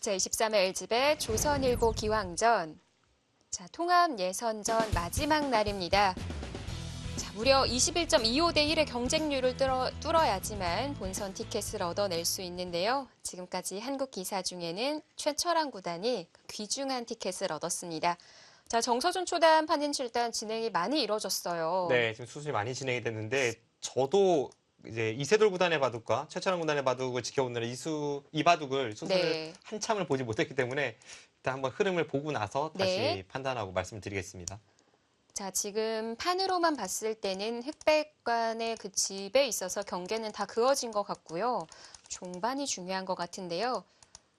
제23회 LG배 조선일보 기왕전. 자, 통합 예선전 마지막 날입니다. 자, 무려 21.25대 1의 경쟁률을 뚫어야지만 본선 티켓을 얻어낼 수 있는데요. 지금까지 한국 기사 중에는 최철한 구단이 귀중한 티켓을 얻었습니다. 자, 정서준 초단 판인 7단 진행이 많이 이뤄졌어요. 네, 지금 수술이 많이 진행이 됐는데 저도 이제 이세돌 구단의 바둑과 최철원 구단의 바둑을 지켜보느라 이 바둑을 수술을 네. 한참을 보지 못했기 때문에 일단 한번 흐름을 보고 나서 다시 네. 판단하고 말씀을 드리겠습니다. 자, 지금 판으로만 봤을 때는 흑백관의 그 집에 있어서 경계는 다 그어진 것 같고요. 종반이 중요한 것 같은데요.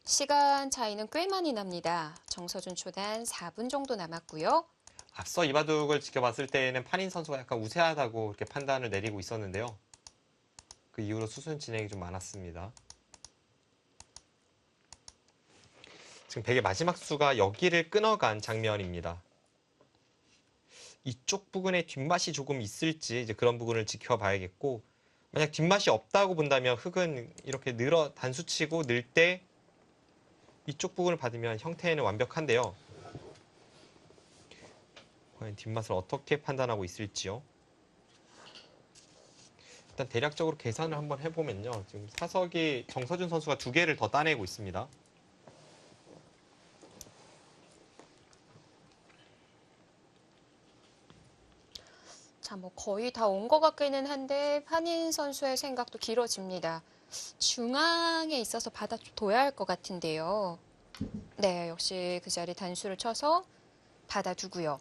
시간 차이는 꽤 많이 납니다. 정서준 초단 4분 정도 남았고요. 앞서 이 바둑을 지켜봤을 때는 판인 선수가 약간 우세하다고 이렇게 판단을 내리고 있었는데요. 그 이후로 수순 진행이 좀 많았습니다. 지금 백의 마지막 수가 여기를 끊어간 장면입니다. 이쪽 부분에 뒷맛이 조금 있을지 이제 그런 부분을 지켜봐야겠고, 만약 뒷맛이 없다고 본다면 흙은 이렇게 단수치고 늘 때 이쪽 부분을 받으면 형태는 완벽한데요. 과연 뒷맛을 어떻게 판단하고 있을지요? 일단 대략적으로 계산을 한번 해보면요. 지금 사석이 정서준 선수가 2개를 더 따내고 있습니다. 자, 뭐 거의 다 온 것 같기는 한데 판인 선수의 생각도 길어집니다. 중앙에 있어서 받아둬야 할 것 같은데요. 네, 역시 그 자리 단수를 쳐서 받아두고요.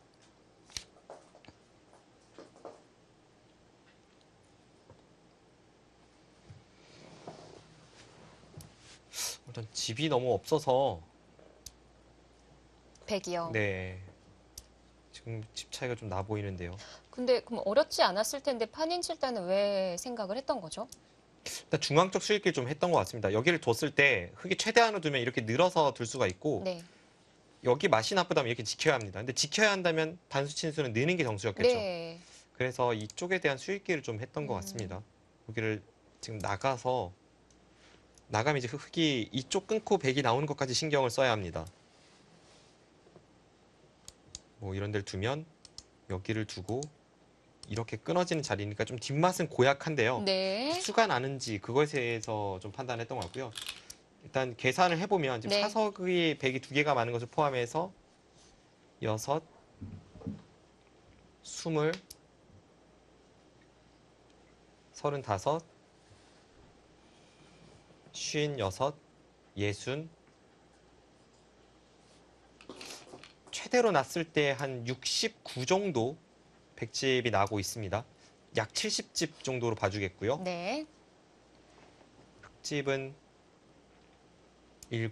일단 집이 너무 없어서 백이요. 네, 지금 집 차이가 좀 나 보이는데요. 근데 그럼 어렵지 않았을 텐데 판인 칠단은 왜 생각을 했던 거죠? 일단 중앙적 수익을 좀 했던 것 같습니다. 여기를 뒀을 때 흙이 최대한으로 두면 이렇게 늘어서 둘 수가 있고, 네. 여기 맛이 나쁘다면 이렇게 지켜야 합니다. 근데 지켜야 한다면 단수 친수는 느는 게 정수였겠죠. 네. 그래서 이쪽에 대한 수익기를 좀 했던 것 같습니다. 여기를 지금 나가면 이제 흙이 이쪽 끊고 백이 나오는 것까지 신경을 써야 합니다. 뭐 이런 데를 두면 여기를 두고 이렇게 끊어지는 자리니까 좀 뒷맛은 고약한데요. 네. 수가 나는지 그것에 대해서 좀 판단했던 것 같고요. 일단 계산을 해보면 지금 네. 사석의 백이 2개가 많은 것을 포함해서 6, 20, 35, 56, 60, 최대로 났을 때 한 69 정도 백집이 나고 있습니다. 약 70집 정도로 봐주겠고요. 네. 흙집은 7,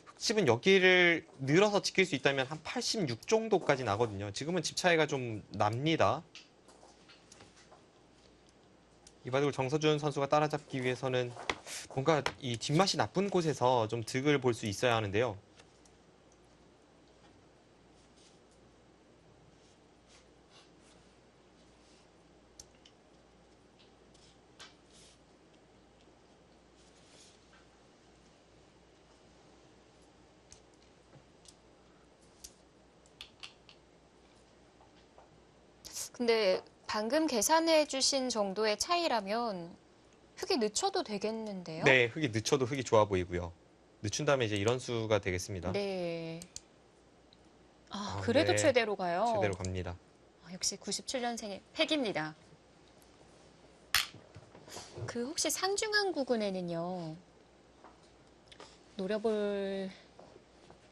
흙집은 여기를 늘어서 지킬 수 있다면 한 86 정도까지 나거든요. 지금은 집 차이가 좀 납니다. 이 바둑을 정서준 선수가 따라잡기 위해서는 뭔가 이 뒷맛이 나쁜 곳에서 좀 득을 볼 수 있어야 하는데요. 근데 방금 계산해 주신 정도의 차이라면 흙이 늦춰도 되겠는데요? 네, 흙이 늦춰도 흙이 좋아 보이고요. 늦춘 다음에 이제 이런 수가 되겠습니다. 네. 아, 그래도 네, 최대로 가요. 최대로 갑니다. 아, 역시 97년생의 팩입니다. 그 혹시 상중앙 부근에는요. 노려볼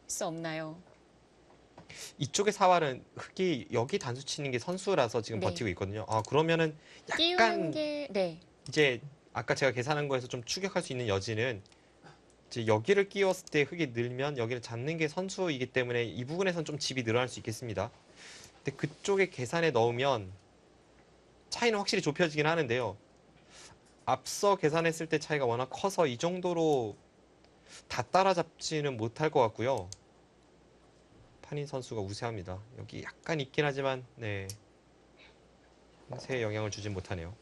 수 없나요? 이쪽의 사활은 흙이 여기 단수 치는 게 선수라서 지금 네. 버티고 있거든요. 아, 그러면은 띄우는 약간 게 네. 이제 아까 제가 계산한 거에서 좀 추격할 수 있는 여지는 이제 여기를 끼웠을 때 흙이 늘면 여기를 잡는 게 선수이기 때문에 이 부분에선 좀 집이 늘어날 수 있겠습니다. 근데 그쪽에 계산에 넣으면 차이는 확실히 좁혀지긴 하는데요. 앞서 계산했을 때 차이가 워낙 커서 이 정도로 다 따라잡지는 못할 것 같고요. 판인 선수가 우세합니다. 여기 약간 있긴 하지만 네, 세 영향을 주진 못하네요.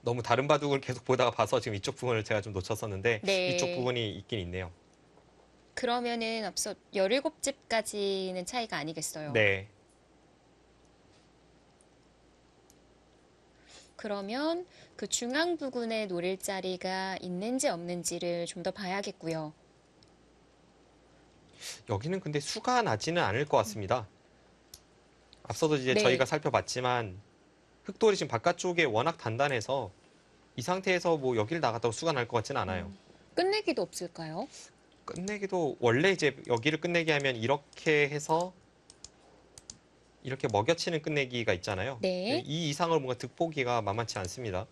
너무 다른 바둑을 계속 보다가 봐서 지금 이쪽 부분을 제가 좀 놓쳤었는데 이쪽 네. 부분이 있긴 있네요. 그러면은 앞서 17집까지는 차이가 아니겠어요. 네. 그러면 그 중앙 부근에 노릴 자리가 있는지 없는지를 좀 더 봐야겠고요. 여기는 근데 수가 나지는 않을 것 같습니다. 앞서도 이제 저희가 네. 살펴봤지만 흑돌이 지금 바깥쪽에 워낙 단단해서 이 상태에서 뭐 여기를 나갔다고 수가 날 것 같지는 않아요. 끝내기도 없을까요? 끝내기도 원래 이제 여기를 끝내기 하면 이렇게 해서 이렇게 먹여치는 끝내기가 있잖아요. 네. 이 이상으로 뭔가 득보기가 만만치 않습니다.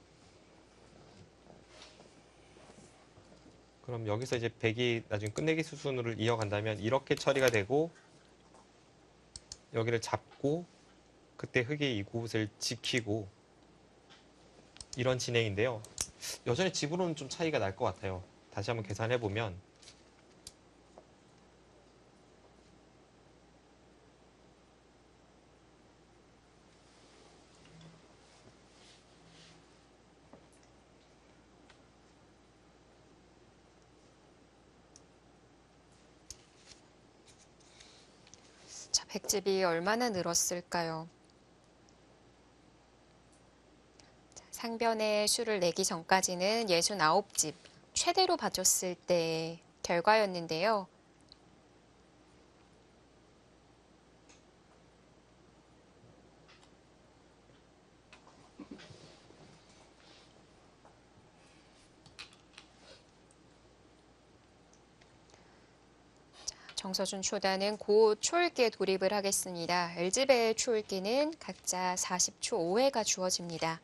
그럼 여기서 이제 백이 나중에 끝내기 수순으로 이어간다면 이렇게 처리가 되고 여기를 잡고 그때 흑이 이곳을 지키고 이런 진행인데요. 여전히 집으로는 좀 차이가 날 것 같아요. 다시 한번 계산해 보면 자, 백집이 얼마나 늘었을까요? 자, 상변에 수를 내기 전까지는 69집, 최대로 봐줬을 때 결과였는데요. 정서준 초단은 곧 초읽기에 돌입을 하겠습니다. LG배의 초읽기는 각자 40초 5회가 주어집니다.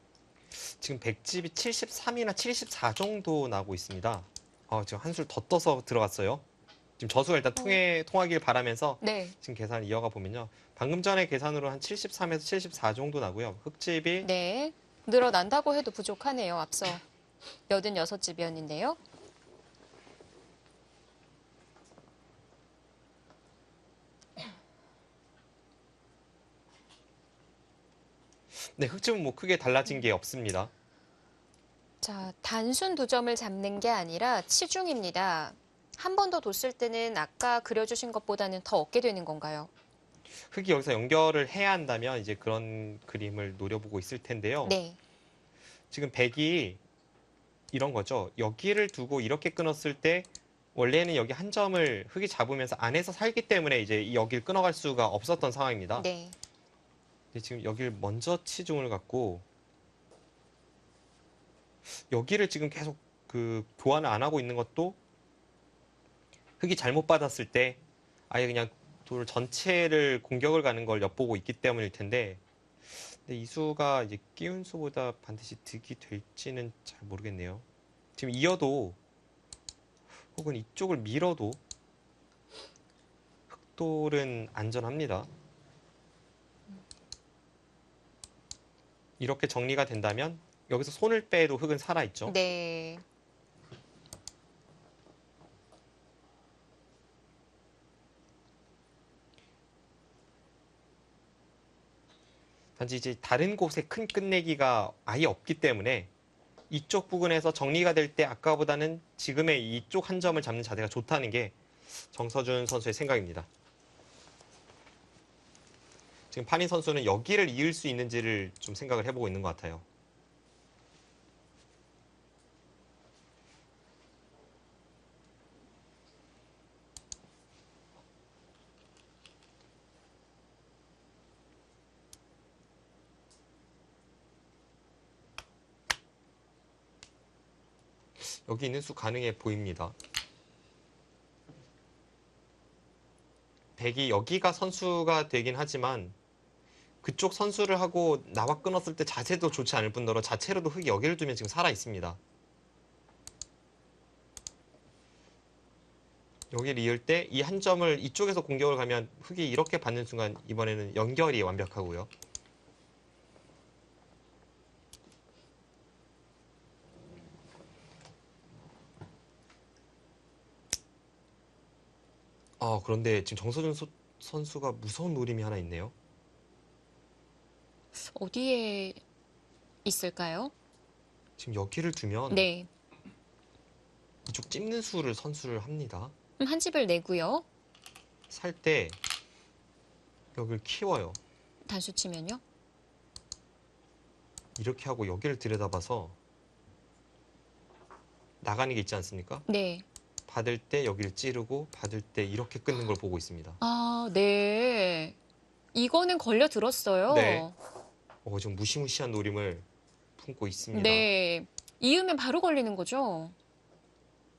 지금 백집이 73이나 74 정도 나고 있습니다. 지금 한술 더 떠서 들어갔어요. 지금 저수가 일단 통하길 바라면서 네. 지금 계산 이어가 보면요. 방금 전에 계산으로 한 73에서 74 정도 나고요. 흑집이 네. 늘어난다고 해도 부족하네요. 앞서 86집이었는데요. 네, 흑집은 뭐 크게 달라진 게 없습니다. 자, 단순 두 점을 잡는 게 아니라 치중입니다. 한 번 더 뒀을 때는 아까 그려주신 것보다는 더 얻게 되는 건가요? 흑이 여기서 연결을 해야 한다면 이제 그런 그림을 노려보고 있을 텐데요. 네. 지금 백이 이런 거죠. 여기를 두고 이렇게 끊었을 때 원래는 여기 한 점을 흑이 잡으면서 안에서 살기 때문에 이제 이 여기를 끊어갈 수가 없었던 상황입니다. 네. 근데 지금 여기를 먼저 치중을 갖고 여기를 지금 계속 그 교환을 안 하고 있는 것도 흑이 잘못 받았을 때 아예 그냥 돌 전체를 공격을 가는 걸 엿보고 있기 때문일 텐데 근데 이 수가 이제 끼운 수보다 반드시 득이 될지는 잘 모르겠네요. 지금 이어도 혹은 이쪽을 밀어도 흑돌은 안전합니다. 이렇게 정리가 된다면 여기서 손을 빼도 흑은 살아있죠. 네. 단지 이제 다른 곳에 큰 끝내기가 아예 없기 때문에 이쪽 부분에서 정리가 될 때 아까보다는 지금의 이쪽 한 점을 잡는 자세가 좋다는 게 정서준 선수의 생각입니다. 지금 판인 선수는 여기를 이을 수 있는지를 좀 생각을 해보고 있는 것 같아요. 여기 있는 수 가능해 보입니다. 백이 여기가 선수가 되긴 하지만 그쪽 선수를 하고 나와 끊었을 때 자세도 좋지 않을 뿐더러 자체로도 흑이 여기를 두면 지금 살아 있습니다. 여기를 이을 때 이 한 점을 이쪽에서 공격을 가면 흙이 이렇게 받는 순간 이번에는 연결이 완벽하고요. 그런데 지금 선수가 무서운 노림이 하나 있네요. 어디에 있을까요? 지금 여기를 두면 네. 이쪽 찝는 수를 선수를 합니다. 한 집을 내고요. 살 때 여기를 키워요. 단수 치면요. 이렇게 하고 여기를 들여다봐서 나가는 게 있지 않습니까? 네. 받을 때 여기를 찌르고 받을 때 이렇게 끊는 걸 보고 있습니다. 아, 네. 이거는 걸려 들었어요. 네. 지금 무시무시한 노림을 품고 있습니다. 네. 이으면 바로 걸리는 거죠?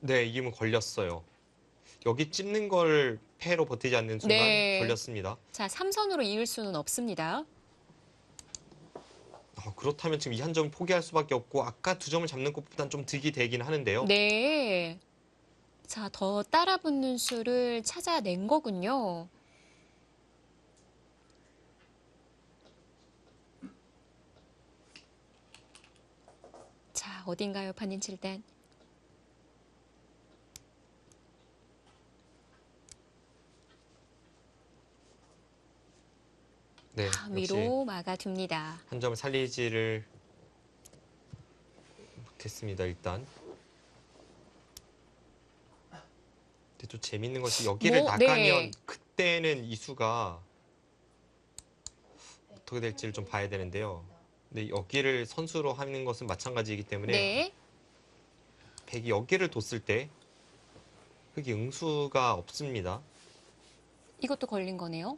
네, 이기면 걸렸어요. 여기 찝는 걸 패로 버티지 않는 순간 네. 걸렸습니다. 자, 삼선으로 이을 수는 없습니다. 그렇다면 지금 이 한 점을 포기할 수밖에 없고 아까 두 점을 잡는 것보단 좀 득이 되긴 하는데요. 네. 자, 더 따라붙는 수를 찾아낸 거군요. 자, 어딘가요, 판인 7단? 네, 역시 위로 막아둡니다. 한 점을 살리지를 못했습니다, 일단. 근데 또 재밌는 것이 여기를 나가면 네. 그때는 이 수가 어떻게 될지를 좀 봐야 되는데요. 근데 여기를 선수로 하는 것은 마찬가지이기 때문에 네. 백이 여기를 뒀을 때 흙이 응수가 없습니다. 이것도 걸린 거네요.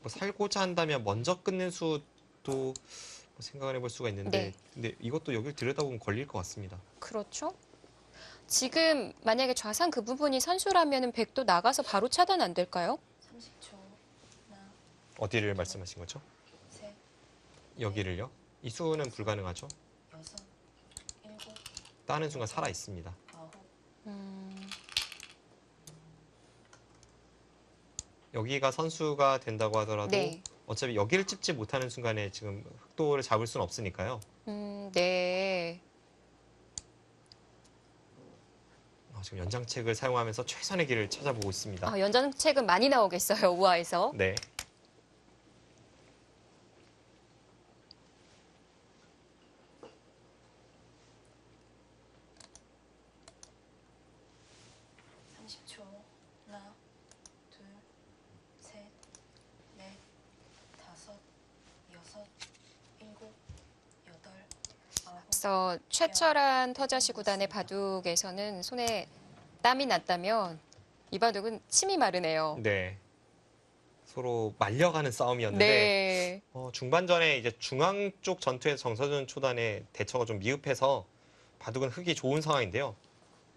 뭐 살고자 한다면 먼저 끊는 수도 뭐 생각을 해볼 수가 있는데 네. 근데 이것도 여기를 들여다보면 걸릴 것 같습니다. 그렇죠. 지금 만약에 좌상 그 부분이 선수라면 백도 나가서 바로 차단 안 될까요? 30초. 하나, 어디를 말씀하신 거죠? 셋, 여기를요? 이 수는 불가능하죠. 여섯, 일곱, 따는 순간 살아 있습니다. 아홉, 여기가 선수가 된다고 하더라도 네. 어차피 여기를 찝지 못하는 순간에 지금 흑도를 잡을 수는 없으니까요. 네. 지금 연장책을 사용하면서 최선의 길을 찾아보고 있습니다. 아, 연장책은 많이 나오겠어요, 우아에서. 네. 삼십 초. 하나, 둘, 셋, 넷, 다섯, 여섯, 일곱, 여덟, 아홉. 앞서 최철한 터자시 구단의 바둑에서는 손에 땀이 났다면 이 바둑은 침이 마르네요. 네. 서로 말려가는 싸움이었는데 네. 중반전에 이제 중앙 쪽 전투에서 정서준 초단의 대처가 좀 미흡해서 바둑은 흙이 좋은 상황인데요.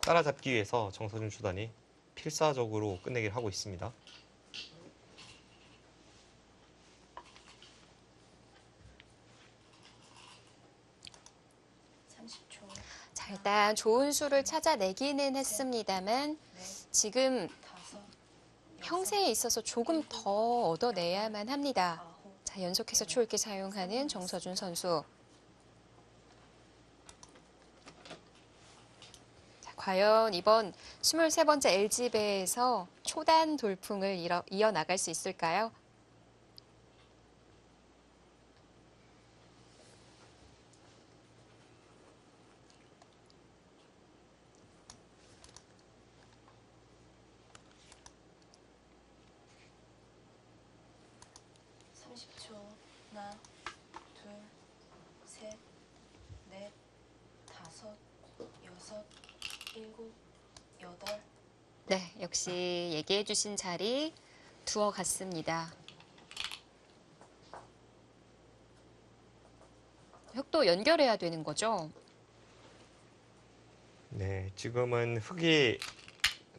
따라잡기 위해서 정서준 초단이 필사적으로 끝내기를 하고 있습니다. 자, 일단 좋은 수를 찾아내기는 했습니다만 지금 다섯, 형세에 있어서 조금 더 얻어내야만 합니다. 아홉, 자, 연속해서 초읽기 사용하는 정서준 선수. 자, 과연 이번 23번째 LG배에서 초단 돌풍을 이어나갈 수 있을까요? 하나, 둘, 셋, 넷, 다섯, 여섯, 일곱, 여덟. 네, 역시 얘기해 주신 자리 두어 갔습니다. 흙도 연결해야 되는 거죠? 네, 지금은 흙이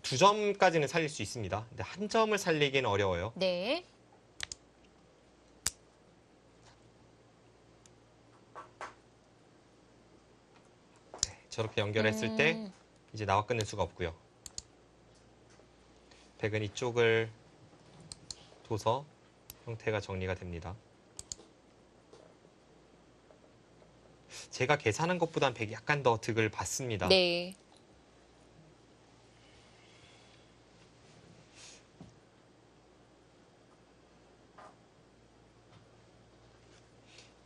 2점까지는 살릴 수 있습니다. 근데 한 점을 살리기는 어려워요. 네. 저렇게 연결했을 때 이제 나와 끝낼 수가 없고요. 백은 이쪽을 둬서 형태가 정리가 됩니다. 제가 계산한 것보단 백이 약간 더 득을 받습니다. 네.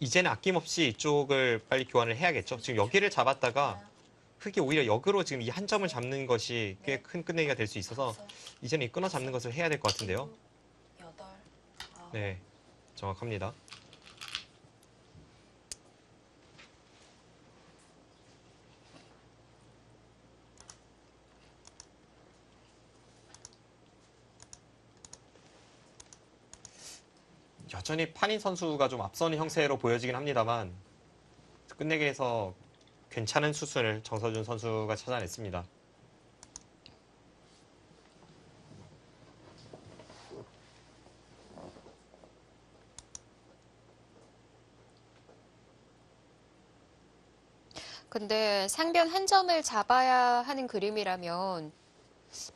이제는 아낌없이 이쪽을 빨리 교환을 해야겠죠. 지금 여기를 잡았다가 하나, 흙이 오히려 역으로 지금 이 한 점을 잡는 것이 꽤 네. 큰 끝내기가 될 수 있어서 다섯, 이제는 이 끊어 잡는 것을 해야 될 것 같은데요. 일곱, 여덟, 아홉. 네, 정확합니다. 여전히 판인 선수가 좀 앞서는 형세로 보여지긴 합니다만 끝내기에서 괜찮은 수순을 정서준 선수가 찾아냈습니다. 근데 상변 한 점을 잡아야 하는 그림이라면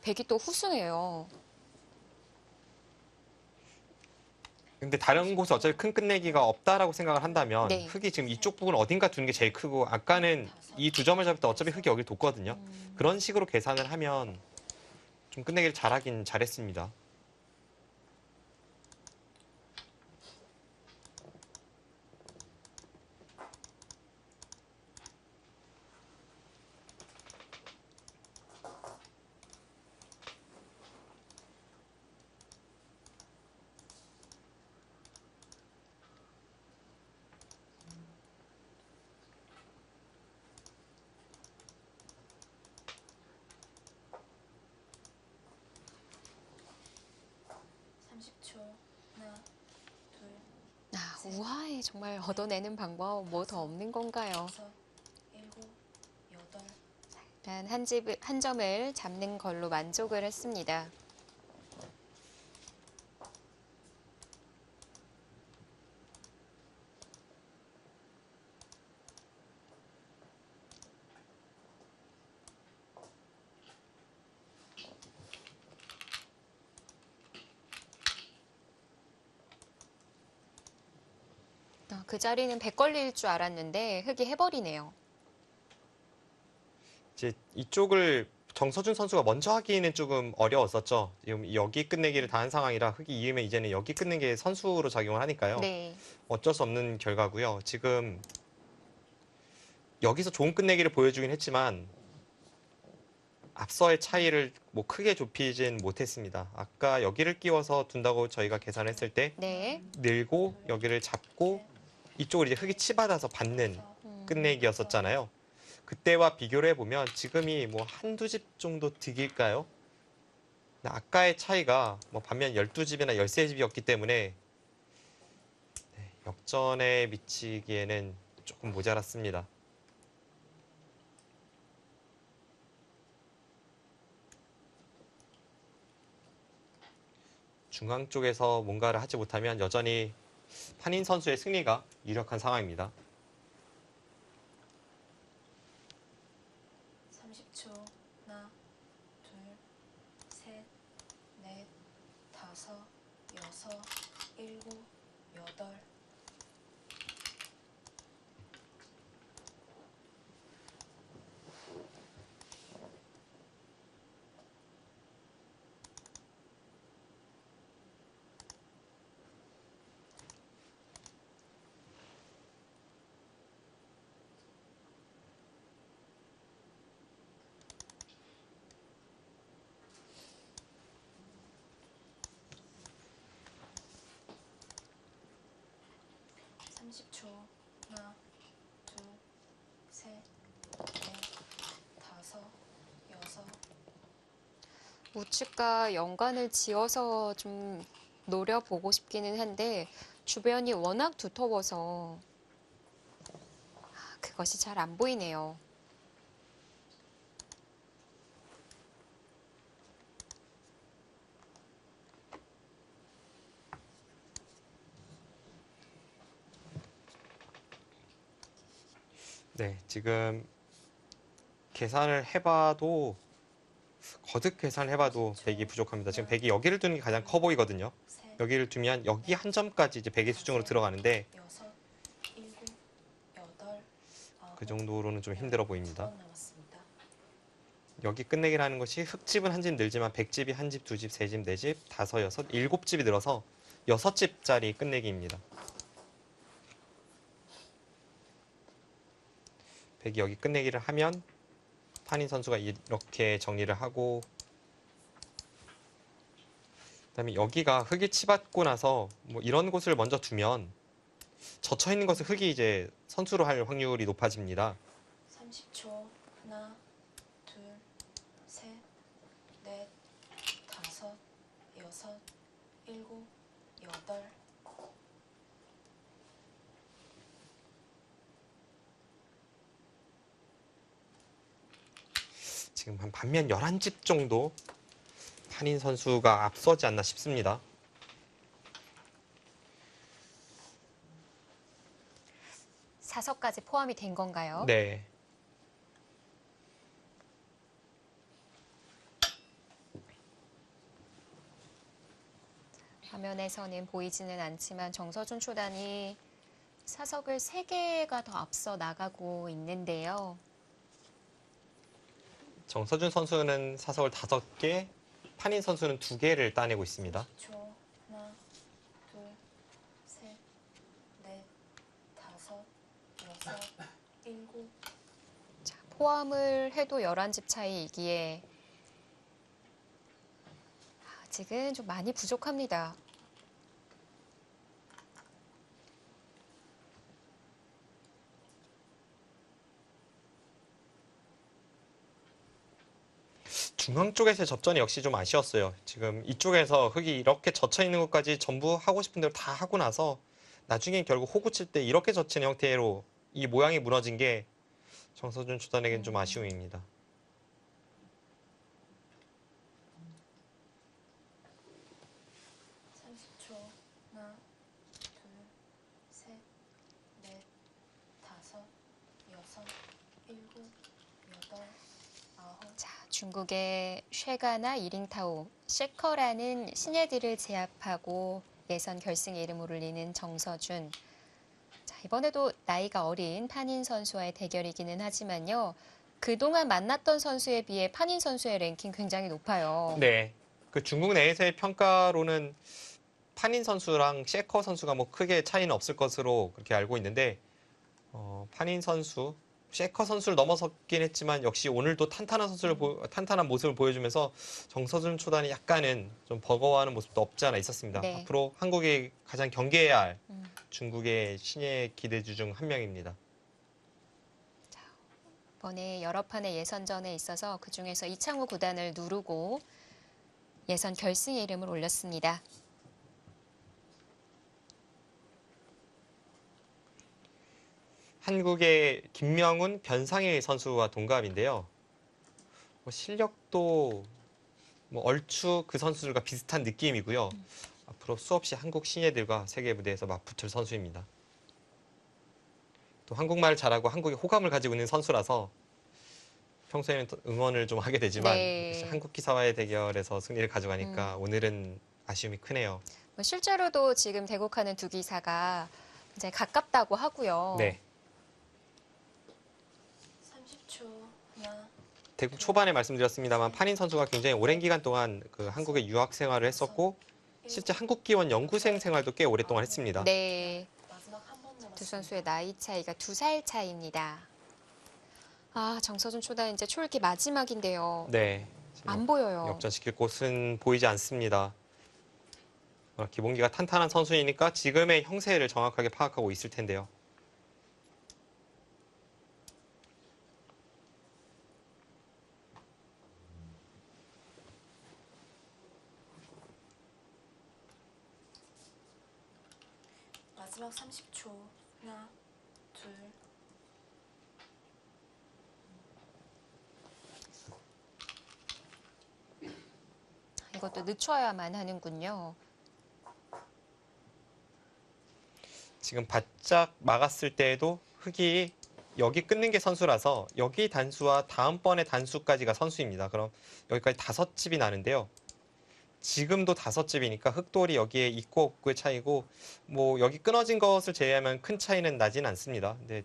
백이 또 후승해요. 근데 다른 곳에 어차피 큰 끝내기가 없다라고 생각을 한다면 네. 흙이 지금 이쪽 부분 어딘가 두는 게 제일 크고 아까는 이 두 점을 잡을 때 어차피 흙이 여기를 뒀거든요. 그런 식으로 계산을 하면 좀 끝내기를 잘하긴 잘했습니다. 삼십 초. 하나, 둘, 아, 우아에 정말 얻어내는 방법 뭐 더 없는 건가요? 여섯, 일곱, 여덟. 일단 한 점을 잡는 걸로 만족을 했습니다. 그 자리는 백 걸릴 줄 알았는데 흙이 해버리네요. 이제 이쪽을 정서준 선수가 먼저 하기에는 조금 어려웠었죠. 지금 여기 끝내기를 다 한 상황이라 흙이 이으면 이제는 여기 끝낸 게 선수로 작용을 하니까요. 네. 어쩔 수 없는 결과고요. 지금 여기서 좋은 끝내기를 보여주긴 했지만 앞서의 차이를 뭐 크게 좁히진 못했습니다. 아까 여기를 끼워서 둔다고 저희가 계산했을 때 네. 늘고 여기를 잡고 이쪽을 이제 흙이 치받아서 받는 끝내기였었잖아요. 그때와 비교를 해보면 지금이 뭐 한두 집 정도 득일까요? 아까의 차이가 뭐 반면 12집이나 13집이었기 때문에 역전에 미치기에는 조금 모자랐습니다. 중앙 쪽에서 뭔가를 하지 못하면 여전히 판인 선수의 승리가 유력한 상황입니다. 30초. 하나, 둘, 셋, 넷, 다섯, 여섯, 일곱, 여덟. 삼십 초. 하나, 둘, 셋, 넷, 다섯, 여섯. 우측과 연관을 지어서 좀 노려보고 싶기는 한데 주변이 워낙 두터워서 그것이 잘 안 보이네요. 네, 지금 계산을 해봐도 거듭 계산을 해봐도 100이 부족합니다. 지금 100이 여기를 두는 게 가장 커 보이거든요. 셋, 여기를 두면 여기 한 점까지 이제 100의 수중으로 들어가는데 여섯, 일곱, 여덟, 아홉, 그 정도로는 좀 힘들어 보입니다. 9번 남았습니다. 여기 끝내기라는 것이 흙집은 한 집 늘지만 100집이 한 집, 두 집, 세 집, 네 집, 다섯, 여섯, 일곱 집이 늘어서 6집짜리 끝내기입니다. 100이 여기 끝내기를 하면 판인 선수가 이렇게 정리를 하고 그다음에 여기가 흙이 치받고 나서 뭐 이런 곳을 먼저 두면 젖혀 있는 것을 흙이 이제 선수로 할 확률이 높아집니다. 30초. 하나, 둘, 셋, 넷, 다섯, 여섯, 일곱, 여덟. 지금 한 반면 11집 정도 판인 선수가 앞서지 않나 싶습니다. 사서까지 포함이 된 건가요? 네. 화면에서는 보이지는 않지만 정서준 초단이 사석을 3개가 더 앞서 나가고 있는데요. 정서준 선수는 사석을 5개, 판인 선수는 2개를 따내고 있습니다. 30초. 하나, 둘, 셋, 넷, 다섯, 여섯, 일곱. 자, 포함을 해도 11집 차이이기에 아직은 좀 많이 부족합니다. 중앙 쪽에서의 접전이 역시 좀 아쉬웠어요. 지금 이쪽에서 흙이 이렇게 젖혀 있는 것까지 전부 하고 싶은 대로 다 하고 나서 나중에 결국 호구 칠 때 이렇게 젖힌 형태로 이 모양이 무너진 게 정서준 초단에겐 좀 아쉬움입니다. 30초. 하나, 둘, 셋, 넷, 다섯, 여섯, 일곱, 여덟, 아홉. 자, 중국의 쉐가나 이링타오, 셰커라는 신예들을 제압하고 예선 결승에 이름을 올리는 정서준. 자, 이번에도 나이가 어린 판인 선수와의 대결이기는 하지만요. 그동안 만났던 선수에 비해 판인 선수의 랭킹 굉장히 높아요. 네. 그 중국 내에서의 평가로는 판인 선수랑 셰커 선수가 뭐 크게 차이는 없을 것으로 그렇게 알고 있는데 판인 선수, 셰커 선수를 넘어섰긴 했지만 역시 오늘도 탄탄한 모습을 보여주면서 정서준 초단이 약간은 좀 버거워하는 모습도 없지 않아 있었습니다. 네. 앞으로 한국이 가장 경계해야 할 음. 중국의 신예 기대주 중 한 명입니다. 이번에 여러 판의 예선전에 있어서 그중에서 이창우 구단을 누르고 예선 결승에 이름을 올렸습니다. 한국의 김명훈, 변상일 선수와 동갑인데요. 뭐 실력도 뭐 얼추 그 선수들과 비슷한 느낌이고요. 앞으로 수없이 한국 신예들과 세계 무대에서 맞붙을 선수입니다. 또 한국말을 잘하고 한국의 호감을 가지고 있는 선수라서 평소에는 또 응원을 좀 하게 되지만 네. 역시 한국 기사와의 대결에서 승리를 가져가니까 오늘은 아쉬움이 크네요. 뭐 실제로도 지금 대국하는 두 기사가 이제 가깝다고 하고요. 네. 30초. 하나, 대국 초반에 말씀드렸습니다만 판인 선수가 굉장히 오랜 기간 동안 그 한국에 유학 생활을 했었고 실제 한국 기원 연구생 생활도 꽤 오랫동안 했습니다. 네. 마지막 한 번 남았습니다. 두 선수의 나이 차이가 2살 차이입니다. 아, 정서준 초단 이제 초읽기 마지막인데요. 네. 안 보여요. 역전시킬 곳은 보이지 않습니다. 기본기가 탄탄한 선수이니까 지금의 형세를 정확하게 파악하고 있을 텐데요. 마지막 30초. 하나, 둘, 이것도 늦춰야만 하는군요. 지금 바짝 막았을 때에도 흙이 여기 끊는 게 선수라서 여기 단수와 다음번의 단수까지가 선수입니다. 그럼 여기까지 5집이 나는데요. 지금도 5집이니까 흑돌이 여기에 있고 없고의 차이고 뭐 여기 끊어진 것을 제외하면 큰 차이는 나진 않습니다. 근데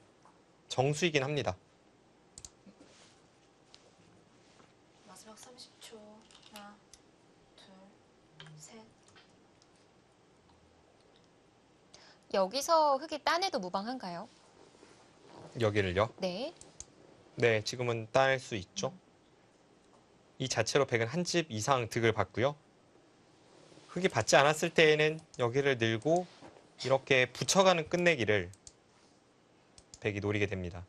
정수이긴 합니다. 마지막 30초. 하나, 둘, 셋. 여기서 흑이 따내도 무방한가요? 여기를요. 네. 네, 지금은 따낼 수 있죠. 이 자체로 백은 한 집 이상 득을 받고요. 흑이 받지 않았을 때에는 여기를 늘고 이렇게 붙여가는 끝내기를 백이 노리게 됩니다.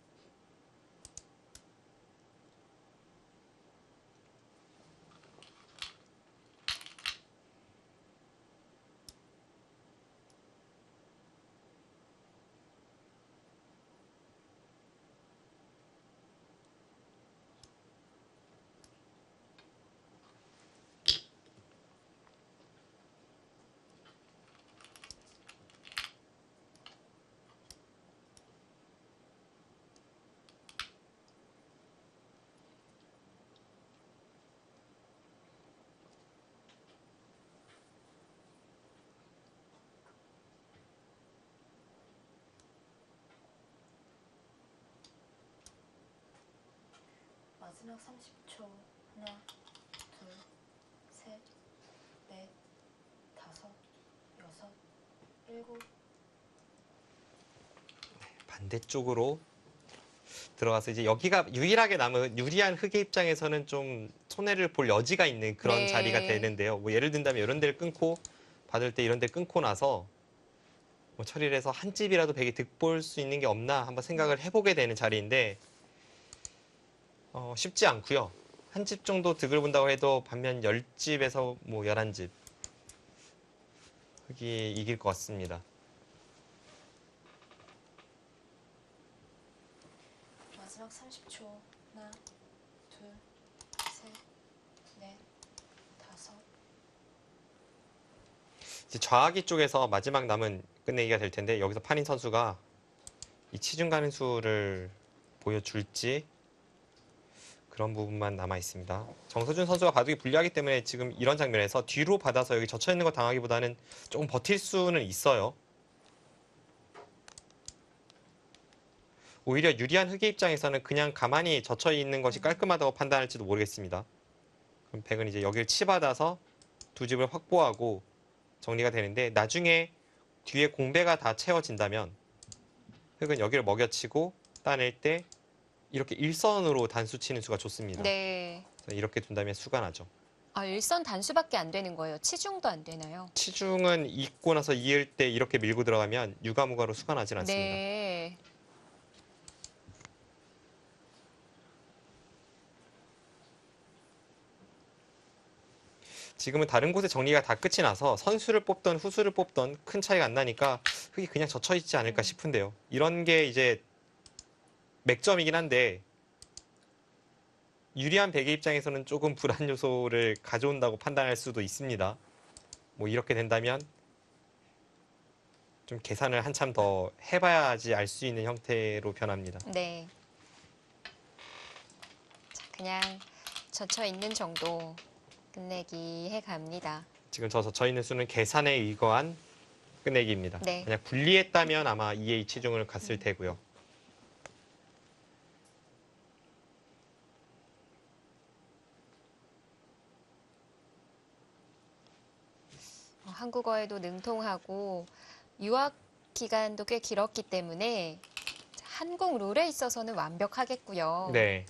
마지막 30초. 하나, 둘, 셋, 넷, 다섯, 여섯, 일곱. 반대쪽으로 들어가서 이제 여기가 유일하게 남은 유리한 흑의 입장에서는 좀 손해를 볼 여지가 있는 그런 네. 자리가 되는데요. 뭐 예를 든다면 이런 데를 끊고 받을 때 이런 데 끊고 나서 뭐 처리를 해서 한 집이라도 백이 득볼 수 있는 게 없나 한번 생각을 해보게 되는 자리인데 쉽지 않고요. 한 집 정도 득을 본다고 해도 반면 10집에서 뭐 11집 흑이 이길 것 같습니다. 마지막 30초. 하나, 둘, 셋, 넷, 다섯. 이제 좌하기 쪽에서 마지막 남은 끝내기가 될 텐데 여기서 판인 선수가 이 치중 가는 수를 보여줄지 그런 부분만 남아 있습니다. 정서준 선수가 바둑이 불리하기 때문에 지금 이런 장면에서 뒤로 받아서 여기 젖혀 있는 거 당하기보다는 조금 버틸 수는 있어요. 오히려 유리한 흑의 입장에서는 그냥 가만히 젖혀 있는 것이 깔끔하다고 판단할지도 모르겠습니다. 그럼 백은 이제 여기를 치받아서 두 집을 확보하고 정리가 되는데 나중에 뒤에 공배가 다 채워진다면 흑은 여기를 먹여치고 따낼 때 이렇게 일선으로 단수 치는 수가 좋습니다. 네. 그래서 이렇게 둔다면 수가 나죠. 아, 일선 단수밖에 안 되는 거예요. 치중도 안 되나요? 치중은 잊고 나서 이을 때 이렇게 밀고 들어가면 유가무가로 수가 나진 않습니다. 네. 지금은 다른 곳에 정리가 다 끝이 나서 선수를 뽑던 후수를 뽑던 큰 차이가 안 나니까 흑이 그냥 젖혀 있지 않을까 싶은데요. 이런 게 이제 맥점이긴 한데 유리한 백의 입장에서는 조금 불안 요소를 가져온다고 판단할 수도 있습니다. 뭐 이렇게 된다면 좀 계산을 한참 더 해봐야지 알 수 있는 형태로 변합니다. 네. 자, 그냥 젖혀 있는 정도 끝내기 해 갑니다. 지금 젖혀 있는 수는 계산에 의거한 끝내기입니다. 네. 만약 분리했다면 아마 2의 치중을 갔을 테고요. 한국어에도 능통하고 유학 기간도 꽤 길었기 때문에 한국 룰에 있어서는 완벽하겠고요. 네.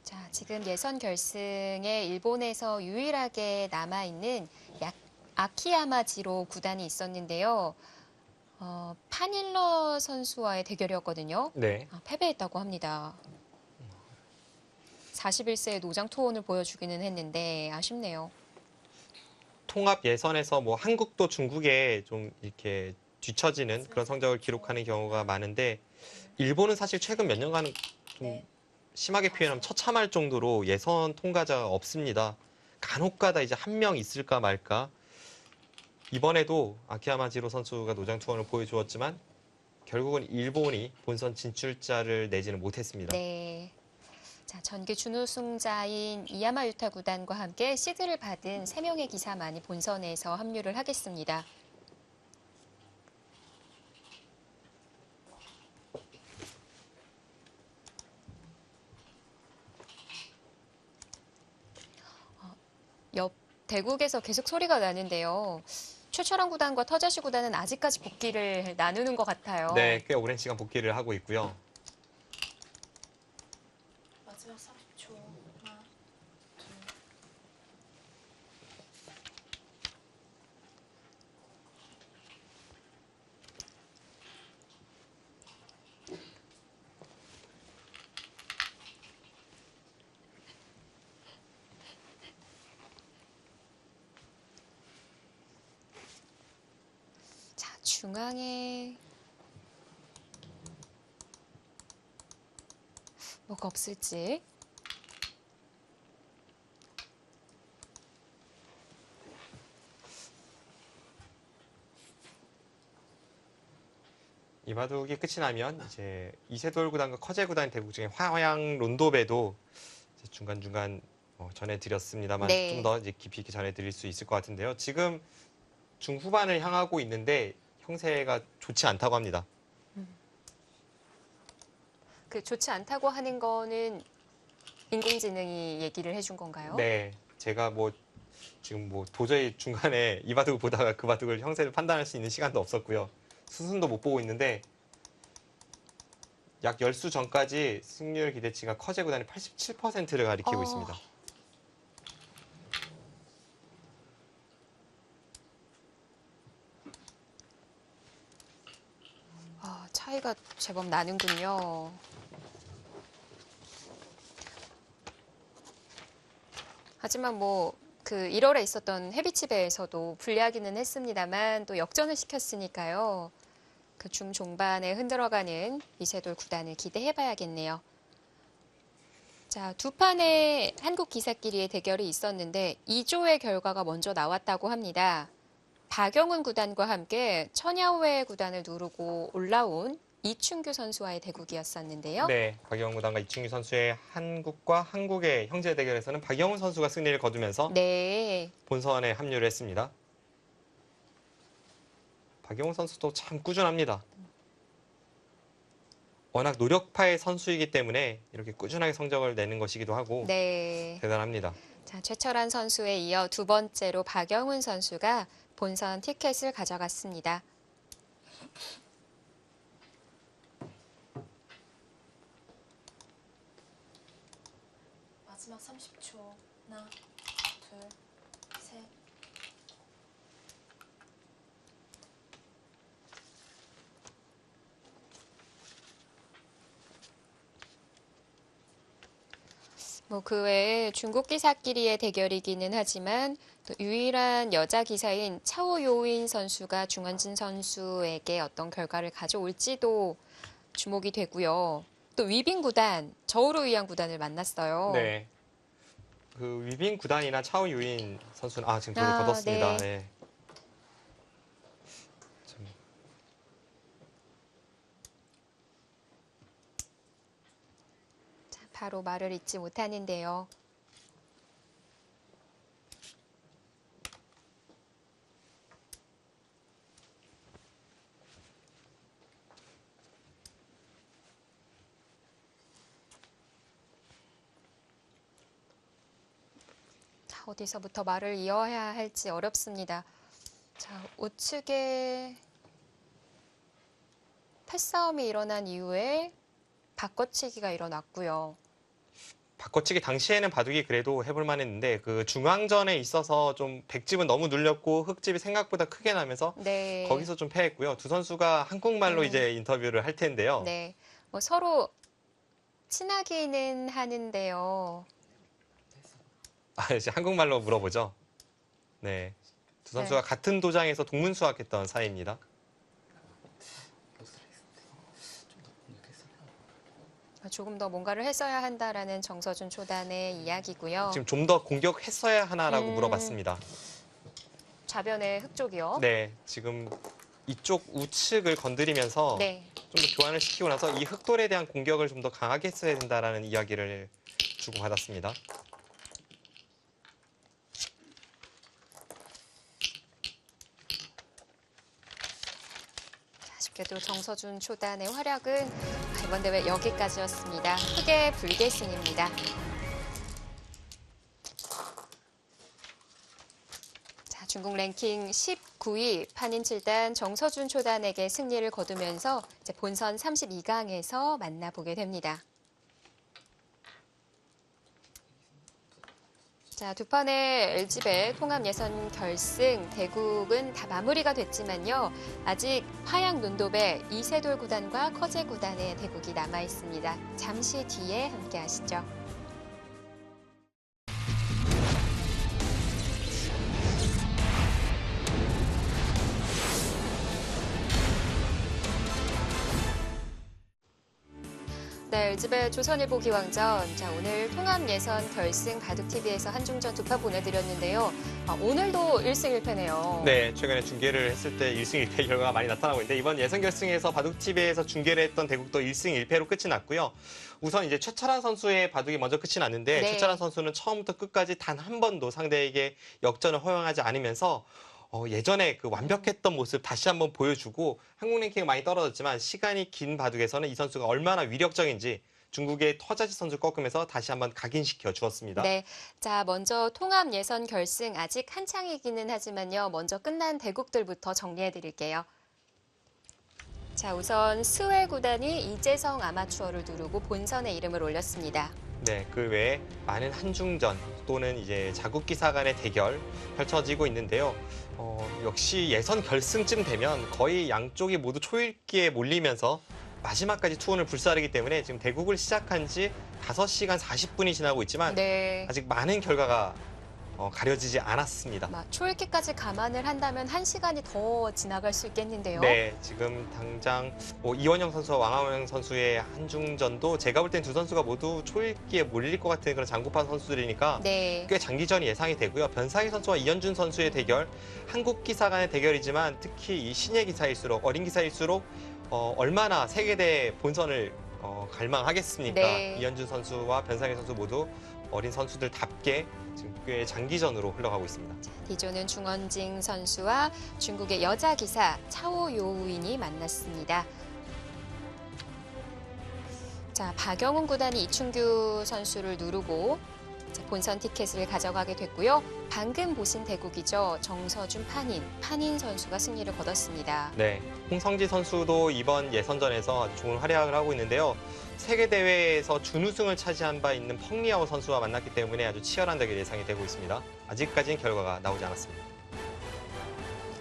자, 지금 예선 결승에 일본에서 유일하게 남아있는 아키야마지로 구단이 있었는데요. 파닐러 선수와의 대결이었거든요. 네. 패배했다고 합니다. 41세의 노장 투혼을 보여주기는 했는데 아쉽네요. 통합 예선에서 뭐 한국도 중국에 좀 이렇게 뒤처지는 그런 성적을 기록하는 경우가 많은데 일본은 사실 최근 몇 년간 좀 네. 심하게 표현하면 처참할 정도로 예선 통과자가 없습니다. 간혹가다 이제 한 명 있을까 말까 이번에도 아키야마 지로 선수가 노장 투혼을 보여주었지만 결국은 일본이 본선 진출자를 내지는 못했습니다. 네. 자, 전기 준우승자인 이야마 유타 구단과 함께 시드를 받은 3명의 기사만이 본선에서 합류를 하겠습니다. 옆 대국에서 계속 소리가 나는데요. 최철원 구단과 터자시 구단은 아직까지 복귀를 나누는 것 같아요. 네, 꽤 오랜 시간 복귀를 하고 있고요. 마지막 30초. 하나, 둘, 자, 중앙에 뭐가 없을지. 이바둑이 끝이 나면 이제 이세돌 구단과 커제 구단 대국 중에 화양 론도배도 이제 중간중간 전해드렸습니다만 네. 좀 더 이제 깊이 있게 전해드릴 수 있을 것 같은데요. 지금 중후반을 향하고 있는데 형세가 좋지 않다고 합니다. 그 좋지 않다고 하는 거는 인공지능이 얘기를 해준 건가요? 네, 제가 지금 도저히 중간에 이 바둑을 보다가 그 바둑을 형세를 판단할 수 있는 시간도 없었고요. 수순도 못 보고 있는데 약 10수 전까지 승률 기대치가 커제 구단이 87%를 가리키고 있습니다. 차이가 제법 나는군요. 하지만 그 1월에 있었던 헤비치배에서도 불리하기는 했습니다만 또 역전을 시켰으니까요. 그 중종반에 흔들어가는 이세돌 구단을 기대해봐야겠네요. 자, 두 판의 한국 기사끼리의 대결이 있었는데 2조의 결과가 먼저 나왔다고 합니다. 박영훈 구단과 함께 천야오의 구단을 누르고 올라온 이춘규 선수와의 대국이었었는데요. 네, 박영훈 구단과 이충규 선수의 한국과 한국의 형제 대결에서는 박영훈 선수가 승리를 거두면서 네. 본선에 합류를 했습니다. 박영훈 선수도 참 꾸준합니다. 워낙 노력파의 선수이기 때문에 이렇게 꾸준하게 성적을 내는 것이기도 하고 네. 대단합니다. 자, 최철환 선수에 이어 두 번째로 박영훈 선수가 본선 티켓을 가져갔습니다. 마지막 30초. 하나, 둘, 셋. 그 외에 중국 기사끼리의 대결이기는 하지만 또 유일한 여자 기사인 차오요인 선수가 중원진 선수에게 어떤 결과를 가져올지도 주목이 되고요. 또 위빙 구단, 저우루 위안 구단을 만났어요. 네. 그 위빙 구단이나 차오 유인 선수는 지금 돌을 걷었습니다. 네. 네. 자, 바로 말을 잇지 못하는데요. 어디서부터 말을 이어야 할지 어렵습니다. 자, 우측에 패싸움이 일어난 이후에 바꿔치기가 일어났고요. 바꿔치기 당시에는 바둑이 그래도 해볼 만했는데 그 중앙전에 있어서 좀 백집은 너무 눌렸고 흑집이 생각보다 크게 나면서 네. 거기서 좀 패했고요. 두 선수가 한국말로 이제 인터뷰를 할 텐데요. 네. 서로 친하기는 하는데요. 이제 한국말로 물어보죠. 네. 두 선수가 네. 같은 도장에서 동문수학했던 사이입니다. 조금 더 뭔가를 했어야 한다라는 정서준 초단의 이야기고요. 지금 좀 더 공격했어야 하나라고 음. 물어봤습니다. 좌변의 흙 쪽이요. 네, 지금 이쪽 우측을 건드리면서 네. 좀 더 교환을 시키고 나서 이 흑돌에 대한 공격을 좀 더 강하게 했어야 된다라는 이야기를 주고받았습니다. 아쉽게도 정서준 초단의 활약은 이번 대회 여기까지였습니다. 흑의 불계승입니다. 자, 중국 랭킹 19위 판인 7단 정서준 초단에게 승리를 거두면서 이제 본선 32강에서 만나보게 됩니다. 자, 두 판의 LG배 통합 예선 결승 대국은 다 마무리가 됐지만요. 아직 화양 논도배 이세돌 구단과 커제 구단의 대국이 남아 있습니다. 잠시 뒤에 함께 하시죠. 네, LG배 조선일보 기왕전. 자, 오늘 통합 예선 결승 바둑TV에서 한중전 두 판 보내드렸는데요. 오늘도 1승 1패네요. 네, 최근에 중계를 했을 때 1승 1패 결과가 많이 나타나고 있는데 이번 예선 결승에서 바둑TV에서 중계를 했던 대국도 1승 1패로 끝이 났고요. 우선 이제 최철환 선수의 바둑이 먼저 끝이 났는데 네. 최철환 선수는 처음부터 끝까지 단 한 번도 상대에게 역전을 허용하지 않으면서 예전에 그 완벽했던 모습 다시 한번 보여주고 한국 랭킹이 많이 떨어졌지만 시간이 긴 바둑에서는 이 선수가 얼마나 위력적인지 중국의 터자지 선수 꺾으면서 다시 한번 각인시켜 주었습니다. 네, 자 먼저 통합 예선 결승 아직 한창이기는 하지만요. 먼저 끝난 대국들부터 정리해 드릴게요. 자, 우선 스웨 구단이 이재성 아마추어를 두르고 본선에 이름을 올렸습니다. 네, 그 외에 많은 한중전 또는 이제 자국기사 간의 대결 펼쳐지고 있는데요. 역시 예선 결승쯤 되면 거의 양쪽이 모두 초읽기에 몰리면서 마지막까지 투혼을 불사르기 때문에 지금 대국을 시작한 지 5시간 40분이 지나고 있지만 네. 아직 많은 결과가 가려지지 않았습니다. 초읽기까지 감안을 한다면 1시간이 더 지나갈 수 있겠는데요. 네, 지금 당장 이원영 선수와 왕하영 선수의 한중전도 제가 볼 땐 두 선수가 모두 초읽기에 몰릴 것 같은 그런 장구판 선수들이니까 네. 꽤 장기전이 예상이 되고요. 변상희 선수와 이현준 선수의 대결, 한국 기사 간의 대결이지만 특히 이 신예 기사일수록 어린 기사일수록 얼마나 세계대 본선을 갈망하겠습니까? 네. 이현준 선수와 변상희 선수 모두 어린 선수들답게 지금 꽤 장기전으로 흘러가고 있습니다. D조는 중원징 선수와 중국의 여자 기사 차오 요우인이 만났습니다. 자, 박영훈 구단이 이춘규 선수를 누르고 본선 티켓을 가져가게 됐고요. 방금 보신 대국이죠. 정서준 판인 선수가 승리를 거뒀습니다. 네, 홍성지 선수도 이번 예선전에서 아주 좋은 활약을 하고 있는데요. 세계대회에서 준우승을 차지한 바 있는 펑리아오 선수와 만났기 때문에 아주 치열한 대결 예상이 되고 있습니다. 아직까지는 결과가 나오지 않았습니다.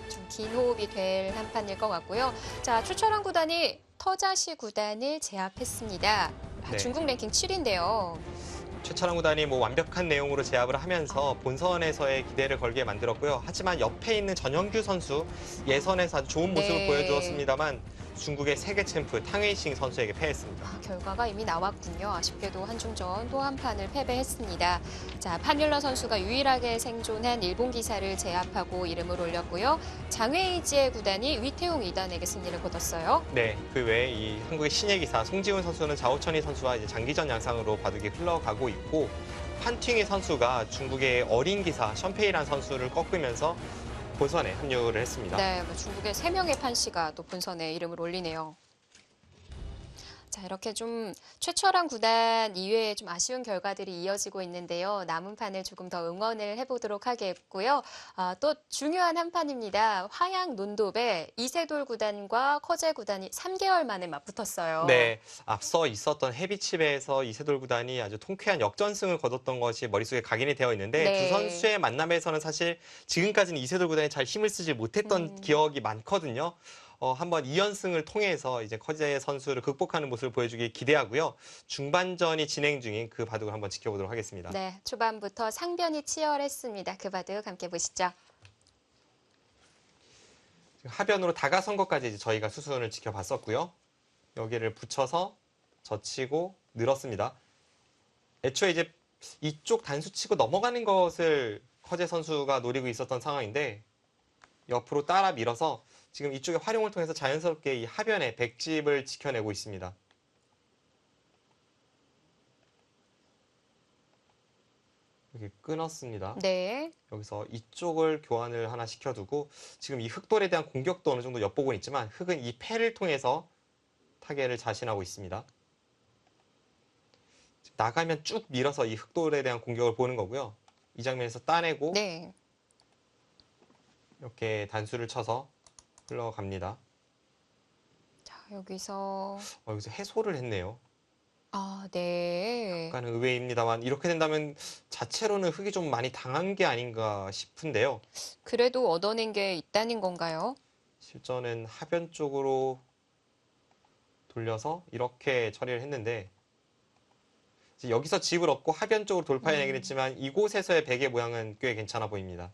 좀 긴 호흡이 될 한 판일 것 같고요. 자, 최철환 구단이 터자시 구단을 제압했습니다. 네. 중국 랭킹 7위인데요. 최철환 구단이 완벽한 내용으로 제압을 하면서 본선에서의 기대를 걸게 만들었고요. 하지만 옆에 있는 전영규 선수 예선에서 아주 좋은 모습을 네. 보여주었습니다만 중국의 세계 챔프 탕웨이싱 선수에게 패했습니다. 결과가 이미 나왔군요. 아쉽게도 한중전 또 한 판을 패배했습니다. 자, 판율러 선수가 유일하게 생존한 일본 기사를 제압하고 이름을 올렸고요. 장웨이지의 구단이 위태웅 2단에게 승리를 거뒀어요. 네, 그 외에 이 한국의 신예 기사 송지훈 선수는 자오천희 선수와 이제 장기전 양상으로 바둑이 흘러가고 있고 판팅이 선수가 중국의 어린 기사 션페이란 선수를 꺾으면서 본선에 합류를 했습니다. 네, 중국의 3명의 판시가 또 본선에 이름을 올리네요. 자, 이렇게 좀 최철환 구단 이외에 좀 아쉬운 결과들이 이어지고 있는데요. 남은 판을 조금 더 응원을 해보도록 하겠고요. 또 중요한 한 판입니다. 화양 논도배 이세돌 구단과 커제 구단이 3개월 만에 맞붙었어요. 네, 앞서 있었던 헤비칩에서 이세돌 구단이 아주 통쾌한 역전승을 거뒀던 것이 머릿속에 각인이 되어 있는데 네. 두 선수의 만남에서는 사실 지금까지는 이세돌 구단이 잘 힘을 쓰지 못했던 기억이 많거든요. 한번 2연승을 통해서 이제 커제 선수를 극복하는 모습을 보여주길 기대하고요. 중반전이 진행 중인 그 바둑을 한번 지켜보도록 하겠습니다. 네, 초반부터 상변이 치열했습니다. 그 바둑 함께 보시죠. 하변으로 다가선 것까지 이제 저희가 수순을 지켜봤었고요. 여기를 붙여서 젖히고 늘었습니다. 애초에 이제 이쪽 단수 치고 넘어가는 것을 커제 선수가 노리고 있었던 상황인데 옆으로 따라 밀어서 지금 이쪽의 활용을 통해서 자연스럽게 이 하변에 백집을 지켜내고 있습니다. 이렇게 끊었습니다. 네. 여기서 이쪽을 교환을 하나 시켜두고 지금 이 흑돌에 대한 공격도 어느 정도 엿보고는 있지만 흑은 이 패를 통해서 타겟을 자신하고 있습니다. 나가면 쭉 밀어서 이 흑돌에 대한 공격을 보는 거고요. 이 장면에서 따내고 네. 이렇게 단수를 쳐서 흘러갑니다. 자, 여기서 여기서 해소를 했네요. 아, 네. 약간은 의외입니다만 이렇게 된다면 자체로는 흑이 좀 많이 당한 게 아닌가 싶은데요. 그래도 얻어낸 게 있다는 건가요? 실전은 하변 쪽으로 돌려서 이렇게 처리를 했는데 이제 여기서 집을 얻고 하변 쪽으로 돌파해내긴 했지만 이곳에서의 백의 모양은 꽤 괜찮아 보입니다.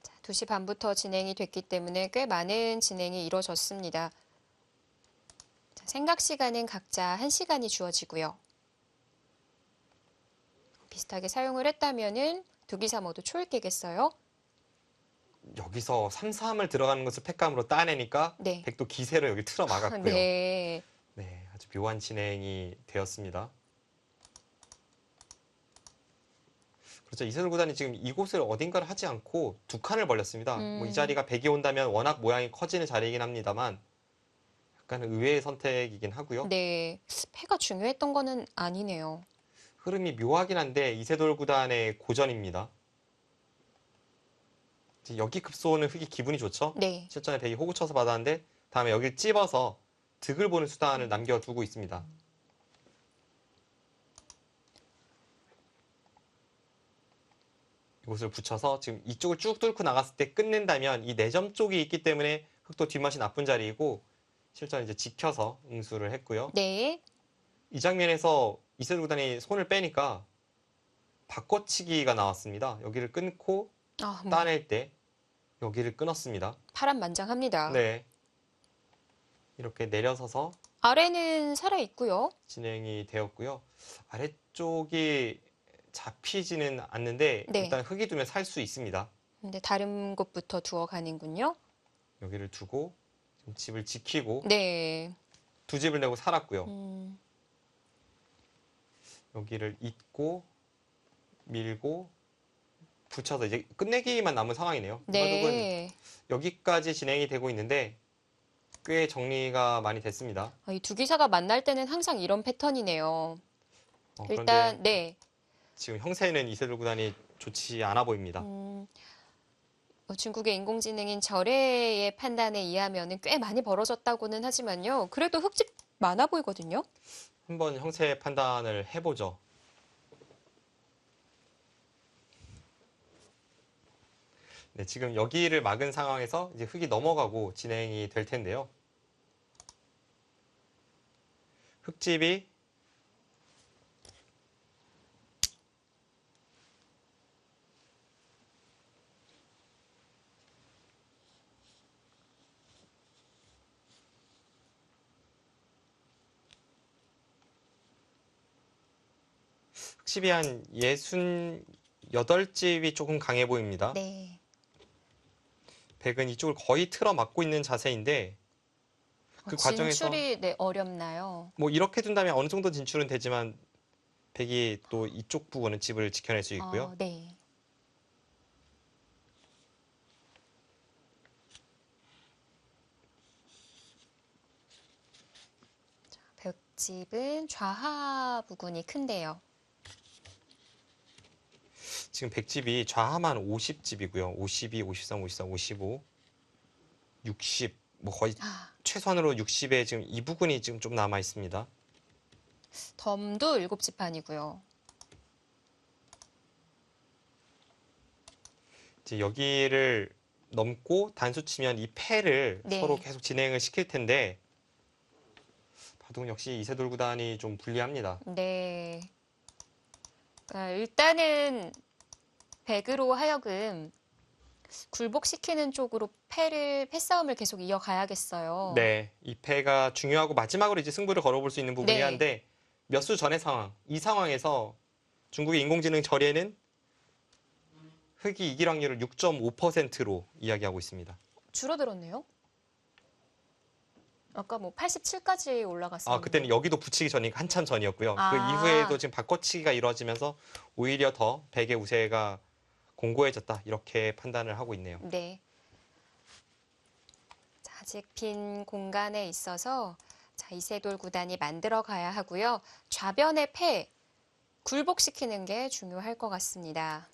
자, 2시 반부터 진행이 됐기 때문에 꽤 많은 진행이 이루어졌습니다. 자, 생각 시간은 각자 1시간이 주어지고요. 비슷하게 사용을 했다면은 두 기사 모두 초일 깨겠어요? 여기서 3, 3을 들어가는 것을 팩감으로 따내니까 네. 백도 기세로 여기 틀어 막았고요. 네. 네, 아주 묘한 진행이 되었습니다. 그렇죠. 이세돌 구단이 지금 이곳을 어딘가를 하지 않고 두 칸을 벌렸습니다. 뭐 이 자리가 백이 온다면 워낙 모양이 커지는 자리이긴 합니다만 약간 의외의 선택이긴 하고요. 네. 패가 중요했던 거는 아니네요. 흐름이 묘하긴 한데 이세돌 구단의 고전입니다. 이제 여기 급소는 흑이 기분이 좋죠. 네. 실전에 백이 호구 쳐서 받았는데 다음에 여기를 찝어서 득을 보는 수단을 남겨두고 있습니다. 이곳을 붙여서 지금 이쪽을 쭉 뚫고 나갔을 때 끝낸다면 이 4점 쪽이 있기 때문에 흑도 뒷맛이 나쁜 자리이고 실전 이제 지켜서 응수를 했고요. 네. 이 장면에서 이세돌 구단이 손을 빼니까 바꿔치기가 나왔습니다. 여기를 끊고 아, 뭐 따낼 때 여기를 끊었습니다. 파란만장합니다. 네. 이렇게 내려서서 아래는 살아 있고요. 진행이 되었고요. 아래쪽이 잡히지는 않는데 네. 일단 흑이 두면 살 수 있습니다. 근데 다른 곳부터 두어 가는군요. 여기를 두고 지금 집을 지키고 네. 두 집을 내고 살았고요. 음, 여기를 잇고 밀고 붙여서 이제 끝내기만 남은 상황이네요. 이바둑은 네. 여기까지 진행이 되고 있는데 꽤 정리가 많이 됐습니다. 이 두 기사가 만날 때는 항상 이런 패턴이네요. 그런데 일단, 네. 지금 형세는 이세돌 구단이 좋지 않아 보입니다. 중국의 인공지능인 절에의 판단에 의하면 꽤 많이 벌어졌다고는 하지만요. 그래도 흑집 많아 보이거든요. 한번 형세 판단을 해보죠. 네, 지금 여기를 막은 상황에서 이제 흑이 넘어가고 진행이 될 텐데요. 흑집이 흑집이 한 68집이 조금 강해 보입니다. 네. 백은 이쪽을 거의 틀어 막고 있는 자세인데 그 과정에서 진출이 네, 어렵나요? 뭐 이렇게 둔다면 어느 정도 진출은 되지만 백이 또 이쪽 부분은 집을 지켜낼 수 있고요. 네. 자, 벽집은 좌하 부근이 큰데요. 지금 백집이 좌하만 50집이고요. 52, 53, 54, 55, 60, 뭐 거의 아, 최소한으로 60에 지금 이 부분이 지금 좀 남아 있습니다. 덤도 7집 반이고요. 이제 여기를 넘고 단수 치면 이 패를 네. 서로 계속 진행을 시킬 텐데 바둑은 역시 이세돌 구단이 좀 불리합니다. 네. 일단은 백으로 하여금 굴복시키는 쪽으로 패싸움을 계속 이어가야겠어요. 네, 이 패가 중요하고 마지막으로 이제 승부를 걸어볼 수 있는 부분이 네. 한데 몇 수 전의 상황, 이 상황에서 중국의 인공지능 절에는 흑이 이길 확률을 6.5%로 이야기하고 있습니다. 줄어들었네요. 아까 뭐 87까지 올라갔었는데. 아, 그때는 여기도 붙이기 전이니까 한참 전이었고요. 그 아. 이후에도 지금 바꿔치기가 이루어지면서 오히려 더 백의 우세가 공고해졌다. 이렇게 판단을 하고 있네요. 네. 자, 아직 빈 공간에 있어서 자, 이세돌 구단이 만들어 가야 하고요. 좌변의 패 굴복시키는 게 중요할 것 같습니다.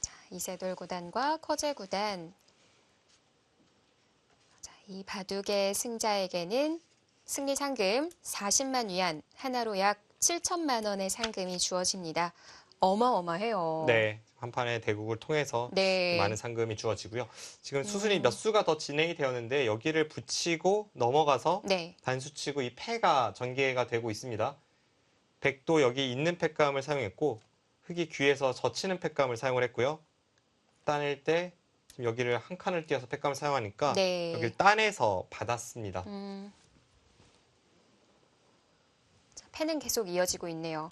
자, 이세돌 구단과 커제 구단. 자, 이 바둑의 승자에게는 승리 상금 40만 위안, 하나로 약 7천만 원의 상금이 주어집니다. 어마어마해요. 네, 한 판의 대국을 통해서 네. 많은 상금이 주어지고요. 지금 수순이 몇 수가 더 진행이 되었는데 여기를 붙이고 넘어가서 네. 단수치고 이 패가 전개가 되고 있습니다. 백도 여기 있는 패감을 사용했고 흑이 귀에서 젖히는 패감을 사용을 했고요. 따낼 때 지금 여기를 한 칸을 띄어서 패감을 사용하니까 네. 여기를 따내서 받았습니다. 자, 패는 계속 이어지고 있네요.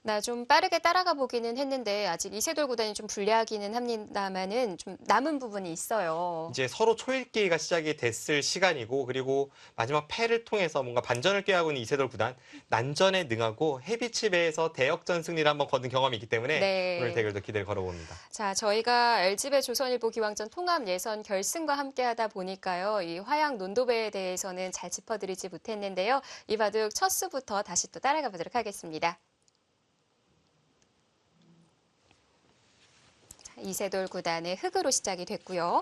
나 좀 빠르게 따라가 보기는 했는데 아직 이세돌 구단이 좀 불리하기는 합니다만은 좀 남은 부분이 있어요. 이제 서로 초읽기가 시작이 됐을 시간이고 그리고 마지막 패를 통해서 뭔가 반전을 꾀하고 있는 이세돌 구단 난전에 능하고 헤비치 배에서 대역전 승리를 한번 거둔 경험이 있기 때문에 네. 오늘 대결도 기대를 걸어봅니다. 자, 저희가 LG배 조선일보 기왕전 통합 예선 결승과 함께하다 보니까요. 이 화양 논도배에 대해서는 잘 짚어드리지 못했는데요. 이 바둑 첫 수부터 다시 또 따라가 보도록 하겠습니다. 자, 이세돌 구단의 흑으로 시작이 됐고요.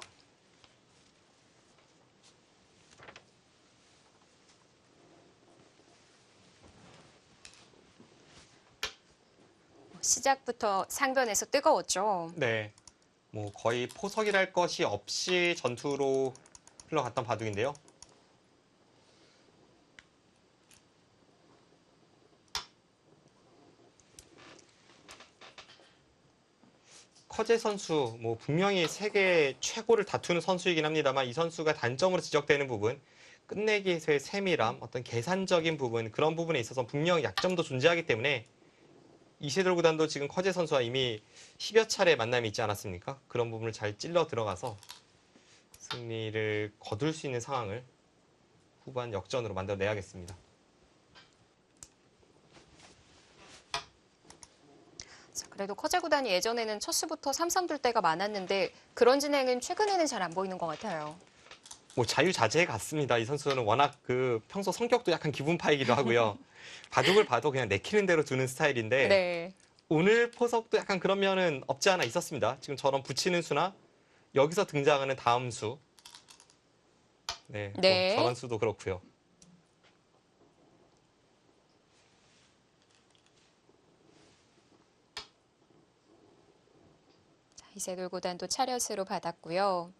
시작부터 상변에서 뜨거웠죠. 네, 뭐 거의 포석이랄 것이 없이 전투로 흘러갔던 바둑인데요. 커제 선수, 뭐 분명히 세계 최고를 다투는 선수이긴 합니다만 이 선수가 단점으로 지적되는 부분, 끝내기에서의 세밀함, 어떤 계산적인 부분, 그런 부분에 있어서 분명 약점도 존재하기 때문에 이세돌 구단도 지금 커제 선수와 이미 10여 차례 만남이 있지 않았습니까? 그런 부분을 잘 찔러 들어가서 승리를 거둘 수 있는 상황을 후반 역전으로 만들어내야겠습니다. 자, 그래도 커제 구단이 예전에는 첫 수부터 3-3 둘 때가 많았는데 그런 진행은 최근에는 잘 안 보이는 것 같아요. 뭐 자유자재에 같습니다. 이 선수는 워낙 그 평소 성격도 약간 기분파이기도 하고요. 바둑을 봐도 그냥 내키는 대로 두는 스타일인데 네. 오늘 포석도 약간 그런 면은 없지 않아 있었습니다. 지금 저런 붙이는 수나 여기서 등장하는 다음 수. 네, 네. 저런 수도 그렇고요. 자, 이세돌 구단도 차렷으로 받았고요.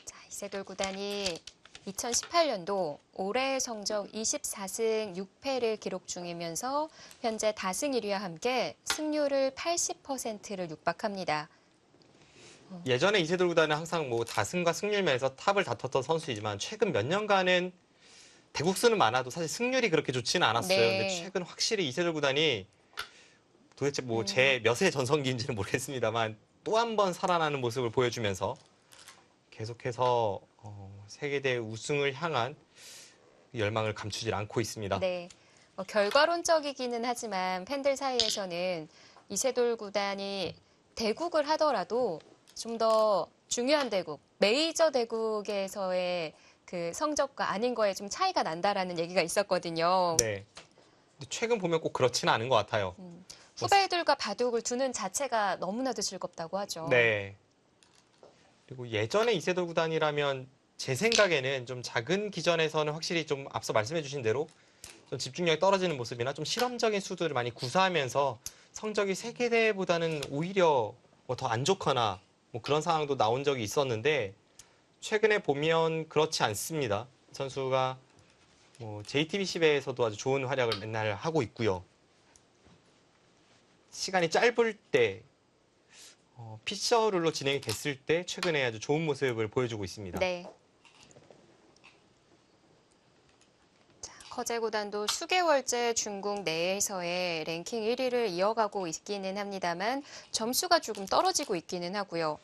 자, 이세돌 구단이 2018년도 올해의 성적 24승 6패를 기록 중이면서 현재 다승 1위와 함께 승률을 80%를 육박합니다. 예전에 이세돌 구단은 항상 뭐 다승과 승률 면에서 탑을 다퉜던 선수이지만 최근 몇 년간은 대국수는 많아도 사실 승률이 그렇게 좋지는 않았어요. 네. 근데 최근 확실히 이세돌 구단이 도대체 뭐 제 몇의 전성기인지는 모르겠습니다만 또 한 번 살아나는 모습을 보여주면서 계속해서 세계대회 우승을 향한 열망을 감추질 않고 있습니다. 네. 결과론적이기는 하지만 팬들 사이에서는 이세돌 구단이 대국을 하더라도 좀 더 중요한 대국, 메이저 대국에서의 그 성적과 아닌 거에 좀 차이가 난다라는 얘기가 있었거든요. 네. 근데 최근 보면 꼭 그렇지는 않은 것 같아요. 후배들과 바둑을 두는 자체가 너무나도 즐겁다고 하죠. 네. 그리고 예전에 이세돌 구단이라면 제 생각에는 좀 작은 기전에서는 확실히 좀 앞서 말씀해 주신 대로 좀 집중력이 떨어지는 모습이나 좀 실험적인 수들을 많이 구사하면서 성적이 세계대회보다는 오히려 뭐 더 안 좋거나 뭐 그런 상황도 나온 적이 있었는데 최근에 보면 그렇지 않습니다. 선수가 뭐 JTBC 배에서도 아주 좋은 활약을 맨날 하고 있고요. 시간이 짧을 때 피처 룰로 진행이 됐을 때 최근에 아주 좋은 모습을 보여주고 있습니다. 네. 자, 커제 구단도 수개월째 중국 내에서의 랭킹 1위를 이어가고 있기는 합니다만 점수가 조금 떨어지고 있기는 하고요.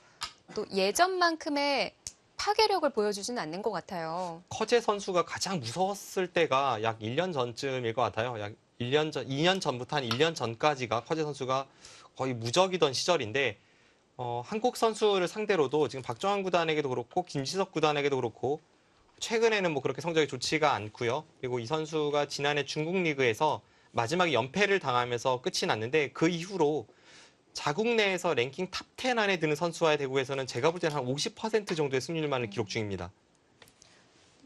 또 예전만큼의 파괴력을 보여주지는 않는 것 같아요. 커제 선수가 가장 무서웠을 때가 약 1년 전쯤일 것 같아요. 약 1년 전, 2년 전부터 한 1년 전까지가 커제 선수가 거의 무적이던 시절인데 한국 선수를 상대로도 지금 박정환 구단에게도 그렇고 김지석 구단에게도 그렇고 최근에는 뭐 그렇게 성적이 좋지가 않고요. 그리고 이 선수가 지난해 중국 리그에서 마지막에 연패를 당하면서 끝이 났는데 그 이후로 자국 내에서 랭킹 탑 10 안에 드는 선수와의 대구에서는 제가 볼 때는 한 50% 정도의 승률만을 기록 중입니다.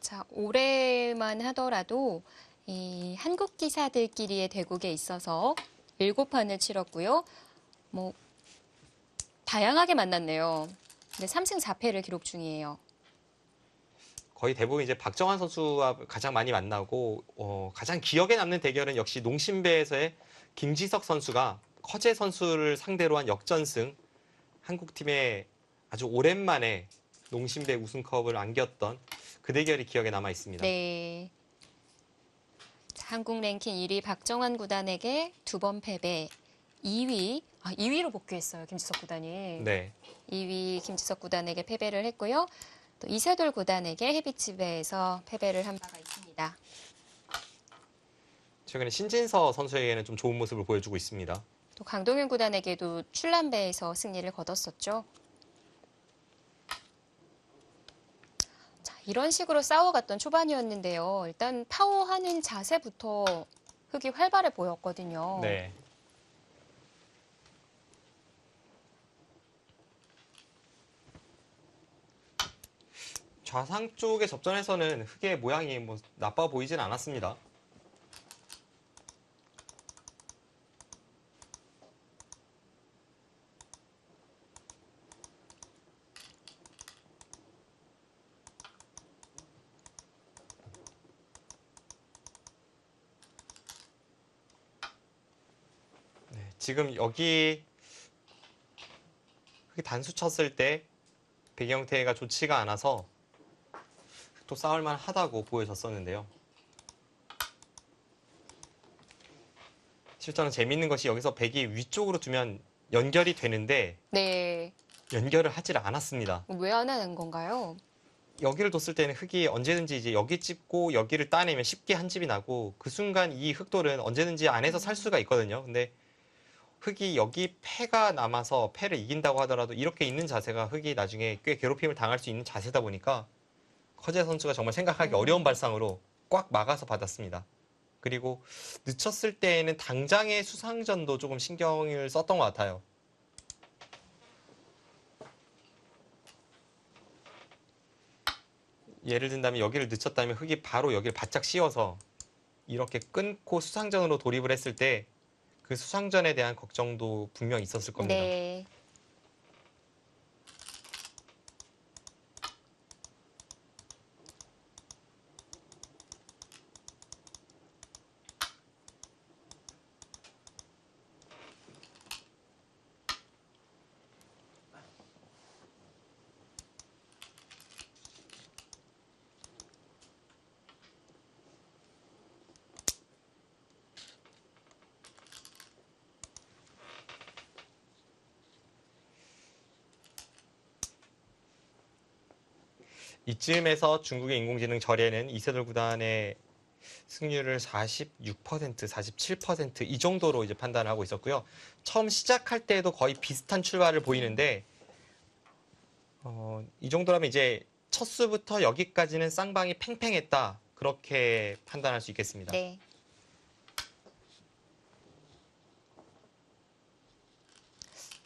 자, 올해만 하더라도 이 한국 기사들끼리의 대국에 있어서 7판을 치렀고요. 뭐 다양하게 만났네요. 근데 3승 4패를 기록 중이에요. 거의 대부분 이제 박정환 선수와 가장 많이 만나고 가장 기억에 남는 대결은 역시 농심배에서의 김지석 선수가 커제 선수를 상대로 한 역전승, 한국팀에 아주 오랜만에 농심배 우승컵을 안겼던 그 대결이 기억에 남아 있습니다. 네. 자, 한국 랭킹 1위 박정환 구단에게 2번 패배, 2위로 복귀했어요. 김지석 구단이. 네. 2위 김지석 구단에게 패배를 했고요. 또 이세돌 구단에게 헤비치배에서 패배를 한 바가 있습니다. 최근에 신진서 선수에게는 좀 좋은 모습을 보여주고 있습니다. 또 강동윤 구단에게도 출란배에서 승리를 거뒀었죠. 자, 이런 식으로 싸워갔던 초반이었는데요. 일단 파워하는 자세부터 흙이 활발해 보였거든요. 네. 좌상 쪽의 접전에서는 흙의 모양이 뭐 나빠 보이진 않았습니다. 네, 지금 여기 흙이 단수 쳤을 때 백영태가 좋지가 않아서 또 싸울만 하다고 보여졌었는데요. 실제로는 재밌는 것이 여기서 백이 위쪽으로 두면 연결이 되는데 네. 연결을 하질 않았습니다. 왜 안 하는 건가요? 여기를 뒀을 때는 흙이 언제든지 이제 여기 찝고 여기를 따내면 쉽게 한 집이 나고 그 순간 이 흙돌은 언제든지 안에서 살 수가 있거든요. 근데 흙이 여기 패가 남아서 패를 이긴다고 하더라도 이렇게 있는 자세가 흙이 나중에 꽤 괴롭힘을 당할 수 있는 자세다 보니까 커제 선수가 정말 생각하기 어려운 발상으로 꽉 막아서 받았습니다. 그리고 늦췄을 때에는 당장의 수상전도 조금 신경을 썼던 것 같아요. 예를 든다면 여기를 늦췄다면 흙이 바로 여기를 바짝 씌워서 이렇게 끊고 수상전으로 돌입을 했을 때 그 수상전에 대한 걱정도 분명 있었을 겁니다. 네. 이쯤에서 중국의 인공지능 절에는 이세돌 구단의 승률을 46%, 47%이 정도로 이제 판단을 하고 있었고요. 처음 시작할 때도 거의 비슷한 출발을 보이는데 이 정도라면 이제 첫 수부터 여기까지는 쌍방이 팽팽했다. 그렇게 판단할 수 있겠습니다. 네.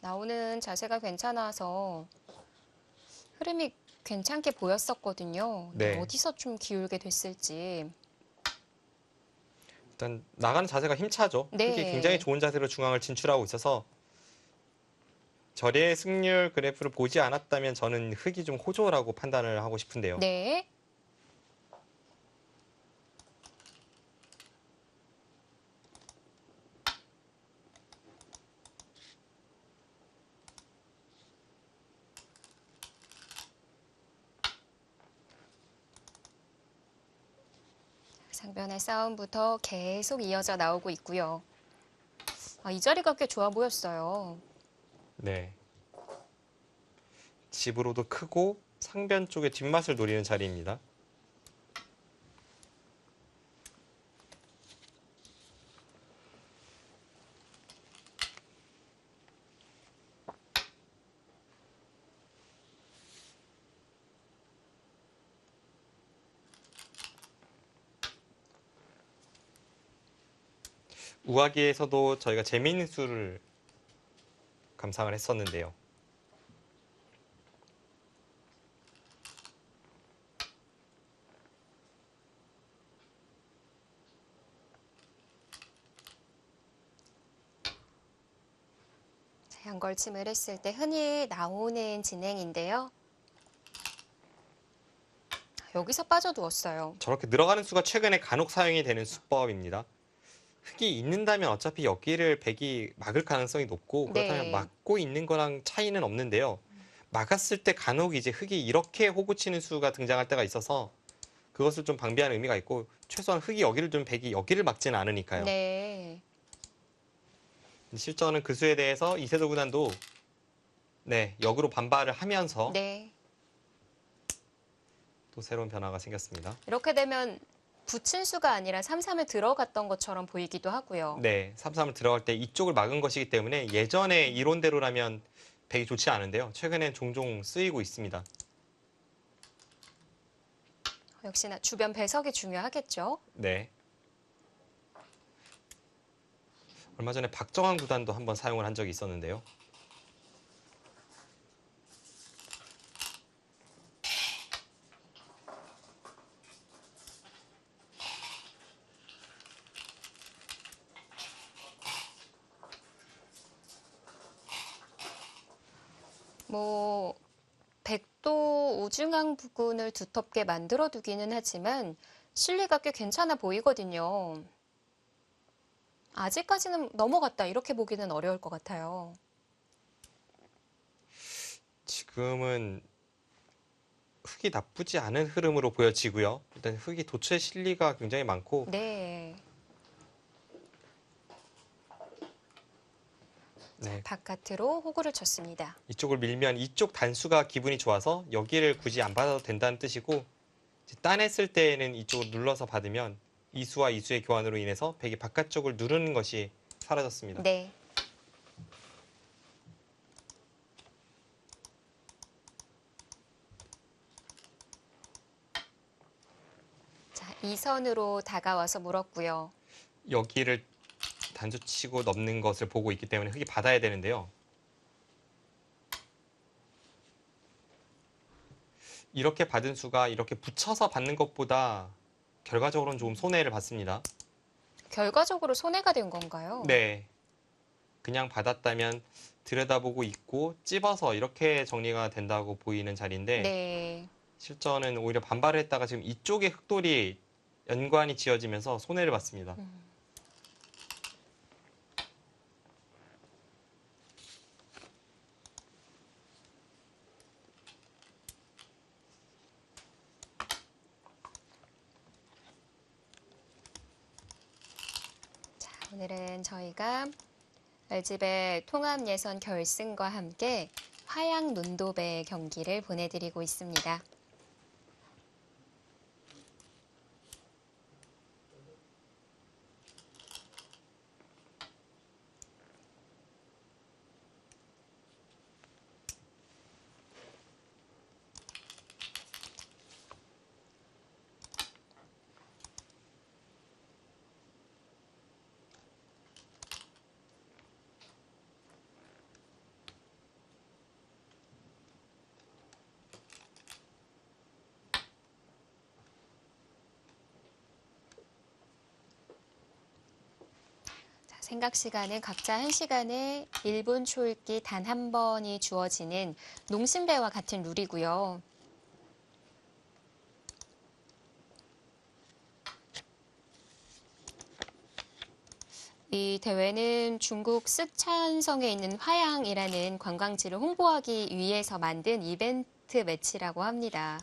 나오는 자세가 괜찮아서 흐름이 괜찮게 보였었거든요. 네. 어디서 좀 기울게 됐을지. 일단 나가는 자세가 힘차죠. 네. 흙이 굉장히 좋은 자세로 중앙을 진출하고 있어서 절의 승률 그래프를 보지 않았다면 저는 흑이 좀 호조라고 판단을 하고 싶은데요. 네. 상변의 싸움부터 계속 이어져 나오고 있고요. 이 자리가 꽤 좋아 보였어요. 네. 집으로도 크고 상변 쪽의 뒷맛을 노리는 자리입니다. 우아기에서도 저희가 재미있는 수를 감상을 했었는데요. 양걸침을 했을 때 흔히 나오는 진행인데요. 여기서 빠져두었어요. 저렇게 늘어가는 수가 최근에 간혹 사용이 되는 수법입니다. 흑이 있는다면 어차피 여기를 백이 막을 가능성이 높고 그렇다면 네. 막고 있는 거랑 차이는 없는데요. 막았을 때 간혹 이제 흑이 이렇게 호구치는 수가 등장할 때가 있어서 그것을 좀 방비하는 의미가 있고 최소한 흑이 여기를 두면 백이 여기를 막지는 않으니까요. 네. 실전은 그 수에 대해서 이세돌 구단도 네, 역으로 반발을 하면서 네. 또 새로운 변화가 생겼습니다. 이렇게 되면 붙인 수가 아니라 3-3에 들어갔던 것처럼 보이기도 하고요. 네, 3-3을 들어갈 때 이쪽을 막은 것이기 때문에 예전에 이론대로라면 백이 좋지 않은데요. 최근엔 종종 쓰이고 있습니다. 역시나 주변 배석이 중요하겠죠. 네. 얼마 전에 박정환 구단도 한번 사용을 한 적이 있었는데요. 뭐 백도 우중앙 부근을 두텁게 만들어 두기는 하지만 실리가 꽤 괜찮아 보이거든요. 아직까지는 넘어갔다 이렇게 보기는 어려울 것 같아요. 지금은 흑이 나쁘지 않은 흐름으로 보여지고요. 일단 흑이 도체 실리가 굉장히 많고 네. 네, 바깥으로 호구를 쳤습니다. 이쪽을 밀면 이쪽 단수가 기분이 좋아서 여기를 굳이 안 받아도 된다는 뜻이고 이제 따냈을 때에는 이쪽을 눌러서 받으면 이수와 이수의 교환으로 인해서 백이 바깥쪽을 누르는 것이 사라졌습니다. 네. 자, 2선으로 다가와서 물었고요. 여기를 단수치고 넘는 것을 보고 있기 때문에 흑이 받아야 되는데요. 이렇게 받은 수가 이렇게 붙여서 받는 것보다 결과적으로는 조금 손해를 봤습니다. 결과적으로 손해가 된 건가요? 네. 그냥 받았다면 들여다보고 있고 찝어서 이렇게 정리가 된다고 보이는 자리인데 네. 실전은 오히려 반발을 했다가 지금 이쪽에 흑돌이 연관이 지어지면서 손해를 봤습니다. 자, 오늘은 저희가 LG배 통합 예선 결승과 함께 화양 논도배 경기를 보내드리고 있습니다. 생각 시간은 각자 1시간에 1분 초읽기 단 한 번이 주어지는 농심배와 같은 룰이고요. 이 대회는 중국 쓰촨성에 있는 화양이라는 관광지를 홍보하기 위해서 만든 이벤트 매치라고 합니다.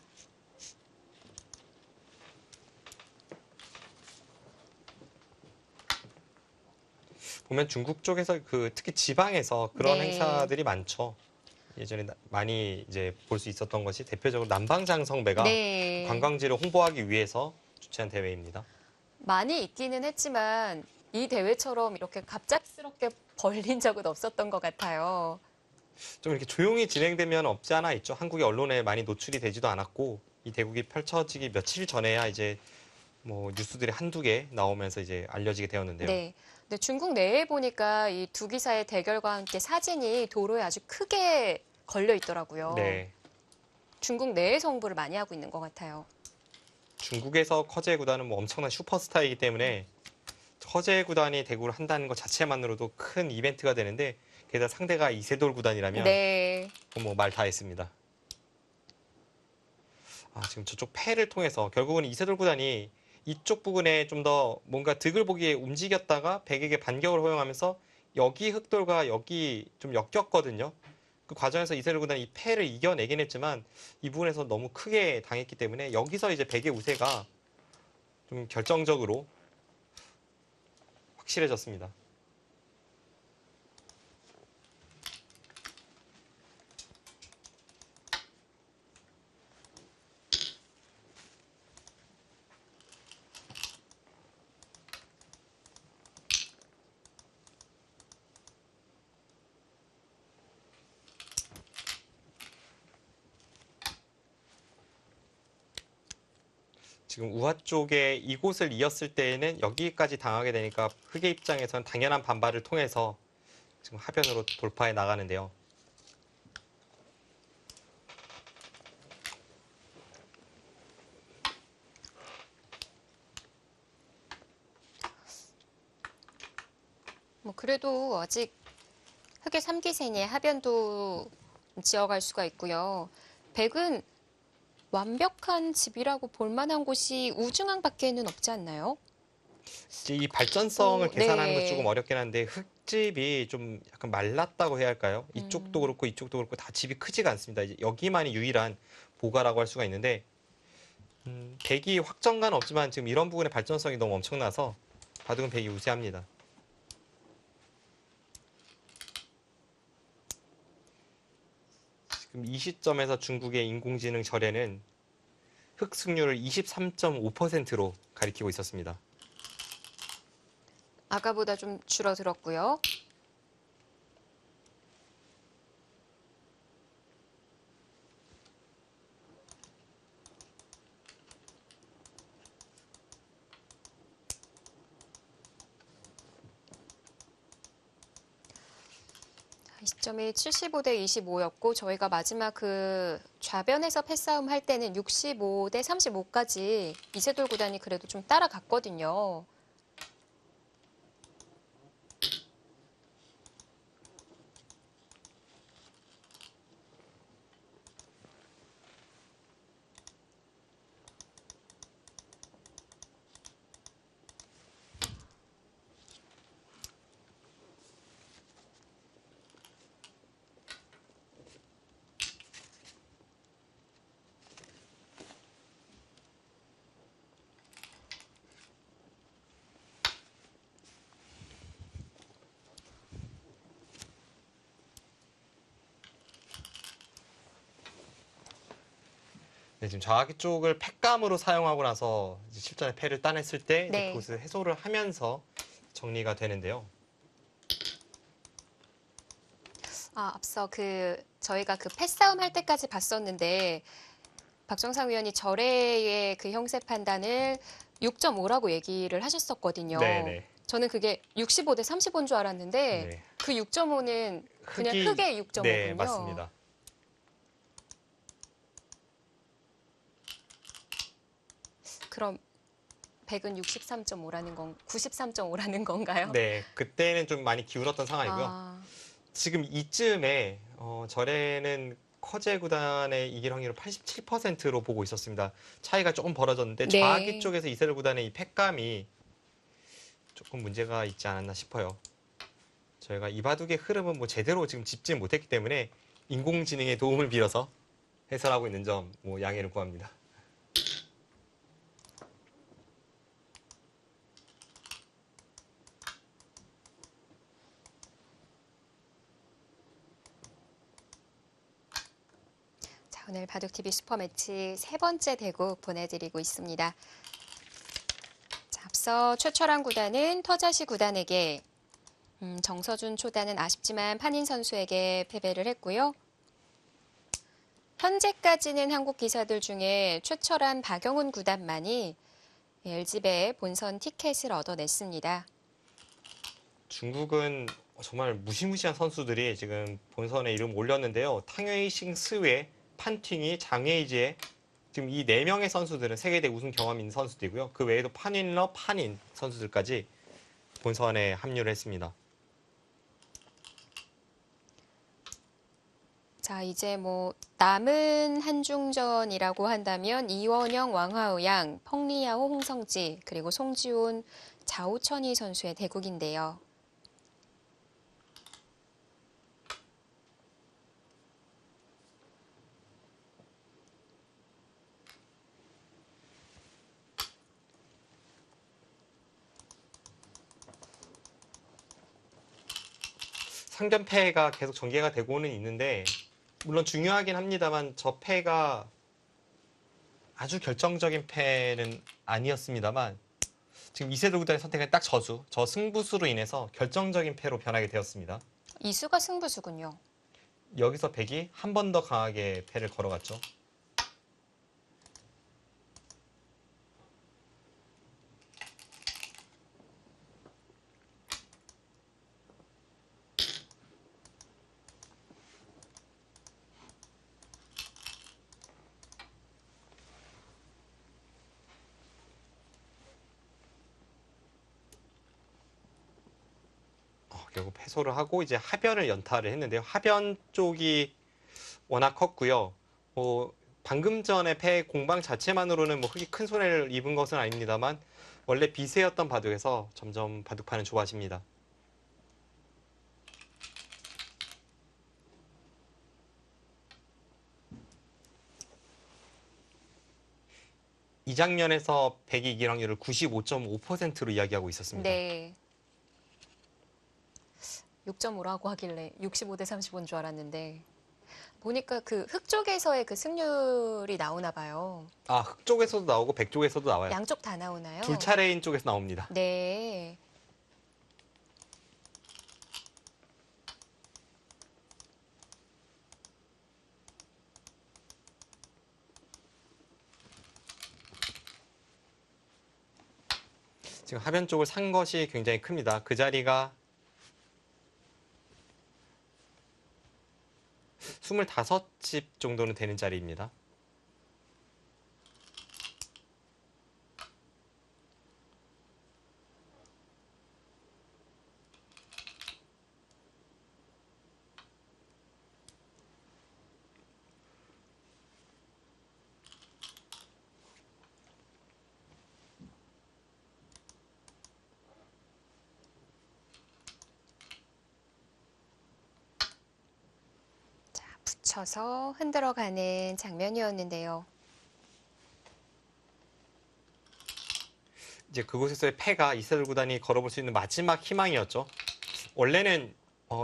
보면 중국 쪽에서 특히 지방에서 그런 네. 행사들이 많죠. 예전에 많이 이제 볼 수 있었던 것이 대표적으로 남방장성배가 네. 관광지를 홍보하기 위해서 주최한 대회입니다. 많이 있기는 했지만 이 대회처럼 이렇게 갑작스럽게 벌린 적은 없었던 것 같아요. 좀 이렇게 조용히 진행되면 없지 않아 있죠. 한국의 언론에 많이 노출이 되지도 않았고 이 대국이 펼쳐지기 며칠 전에야 이제 뭐 뉴스들이 한두 개 나오면서 이제 알려지게 되었는데요. 네. 근데 중국 내에 보니까 이 두 기사의 대결과 함께 사진이 도로에 아주 크게 걸려 있더라고요. 네. 중국 내에서 홍보를 많이 하고 있는 것 같아요. 중국에서 커제 구단은 뭐 엄청난 슈퍼스타이기 때문에 커제 구단이 대구를 한다는 것 자체만으로도 큰 이벤트가 되는데 게다가 상대가 이세돌 구단이라면 네. 뭐 말 다 했습니다. 지금 저쪽 패를 통해서 결국은 이세돌 구단이 이쪽 부분에 좀 더 뭔가 득을 보기에 움직였다가 백에게 반격을 허용하면서 여기 흑돌과 여기 좀 엮였거든요. 그 과정에서 이세돌 구단이 이 패를 이겨내긴 했지만 이 부분에서 너무 크게 당했기 때문에 여기서 이제 백의 우세가 좀 결정적으로 확실해졌습니다. 지금 우하 쪽에 이곳을 이었을 때에는 여기까지 당하게 되니까 흑의 입장에서는 당연한 반발을 통해서 지금 하변으로 돌파해 나가는데요. 뭐 그래도 아직 흑의 3기생의 하변도 지어갈 수가 있고요. 백은 완벽한 집이라고 볼 만한 곳이 우중항밖에는 없지 않나요? 이제 이 발전성을 계산하는 것 네. 조금 어렵긴 한데 흙집이 좀 약간 말랐다고 해야 할까요? 음. 이쪽도 그렇고 이쪽도 그렇고 다 집이 크지가 않습니다. 이제 여기만이 유일한 보가라고 할 수가 있는데 백이 확정간 없지만 지금 이런 부분의 발전성이 너무 엄청나서 바둑은 백이 우세합니다. 지금 이 시점에서 중국의 인공지능 절에는 흑 승률을 23.5%로 가리키고 있었습니다. 아까보다 좀 줄어들었고요. 이 시점이 75대 25였고 저희가 마지막 그 좌변에서 패싸움 할 때는 65대 35까지 이세돌 구단이 그래도 좀 따라갔거든요. 네, 지금 좌악기 쪽을 팩감으로 사용하고 나서 이제 실전에 패를 따냈을 때 이제 네. 그것을 해소를 하면서 정리가 되는데요. 앞서 저희가 그 패싸움 할 때까지 봤었는데 박정상 위원이 절에의 그 형세 판단을 6.5라고 얘기를 하셨었거든요. 네네. 저는 그게 65대 35인 줄 알았는데 네. 그 6.5는 그냥 흑의 6.5군요. 네, 맞습니다. 그럼 100은 63.5라는 93.5라는 건가요? 네, 그때는 좀 많이 기울었던 상황이고요. 아, 지금 이쯤에 절에는 커제 구단의 이길 확률을 87%로 보고 있었습니다. 차이가 조금 벌어졌는데 좌하기 네. 쪽에서 이세돌 구단의 이 팩감이 조금 문제가 있지 않았나 싶어요. 저희가 이 바둑의 흐름은 뭐 제대로 지금 짚지 못했기 때문에 인공지능의 도움을 빌어서 해설하고 있는 점 뭐 양해를 구합니다. 자, 오늘 바둑TV 슈퍼매치 세 번째 대국 보내드리고 있습니다. 자, 앞서 최철환 구단은 터자시 구단에게 정서준 초단은 아쉽지만 판인 선수에게 패배를 했고요. 현재까지는 한국 기사들 중에 최철환, 박영훈 구단만이 LG배 본선 티켓을 얻어냈습니다. 중국은 정말 무시무시한 선수들이 지금 본선에 이름 올렸는데요. 탕웨이싱, 스웨, 판팅이, 장웨이지에 지금 이 4명의 선수들은 세계대 우승 경험 있는 선수들이고요. 그 외에도 판윈러, 판인 선수들까지 본선에 합류를 했습니다. 자, 이제 뭐 남은 한중전이라고 한다면 이원영, 왕하우양, 펑리야오, 홍성지, 그리고 송지훈, 자오천희 선수의 대국인데요. 상전패가 계속 전개가 되고는 있는데 물론 중요하긴 합니다만 저 패가 아주 결정적인 패는 아니었습니다만 지금 이세돌 구단의 선택은 딱 저 승부수로 인해서 결정적인 패로 변하게 되었습니다. 이수가 승부수군요. 여기서 백이 한 번 더 강하게 패를 걸어갔죠. 결국 패소를 하고 이제 하변을 연타를 했는데요. 하변 쪽이 워낙 컸고요. 방금 전에 패 공방 자체만으로는 뭐 크게 큰 손해를 입은 것은 아닙니다만 원래 비세였던 바둑에서 점점 바둑판은 좁아집니다. 이 장면에서 백이 이길 확률을 95.5%로 이야기하고 있었습니다. 네. 6.5라고 하길래 65대 35인 줄 알았는데 보니까 그 흑 쪽에서의 그 승률이 나오나 봐요. 흑 쪽에서도 나오고 백 쪽에서도 나와요. 양쪽 다 나오나요? 둘 차례인 쪽에서 나옵니다. 네. 지금 하변 쪽을 산 것이 굉장히 큽니다. 그 자리가 25집 정도는 되는 자리입니다. 붙여서 흔들어가는 장면이었는데요. 이제 그곳에서의 패가 이세돌 구단이 걸어볼 수 있는 마지막 희망이었죠. 원래는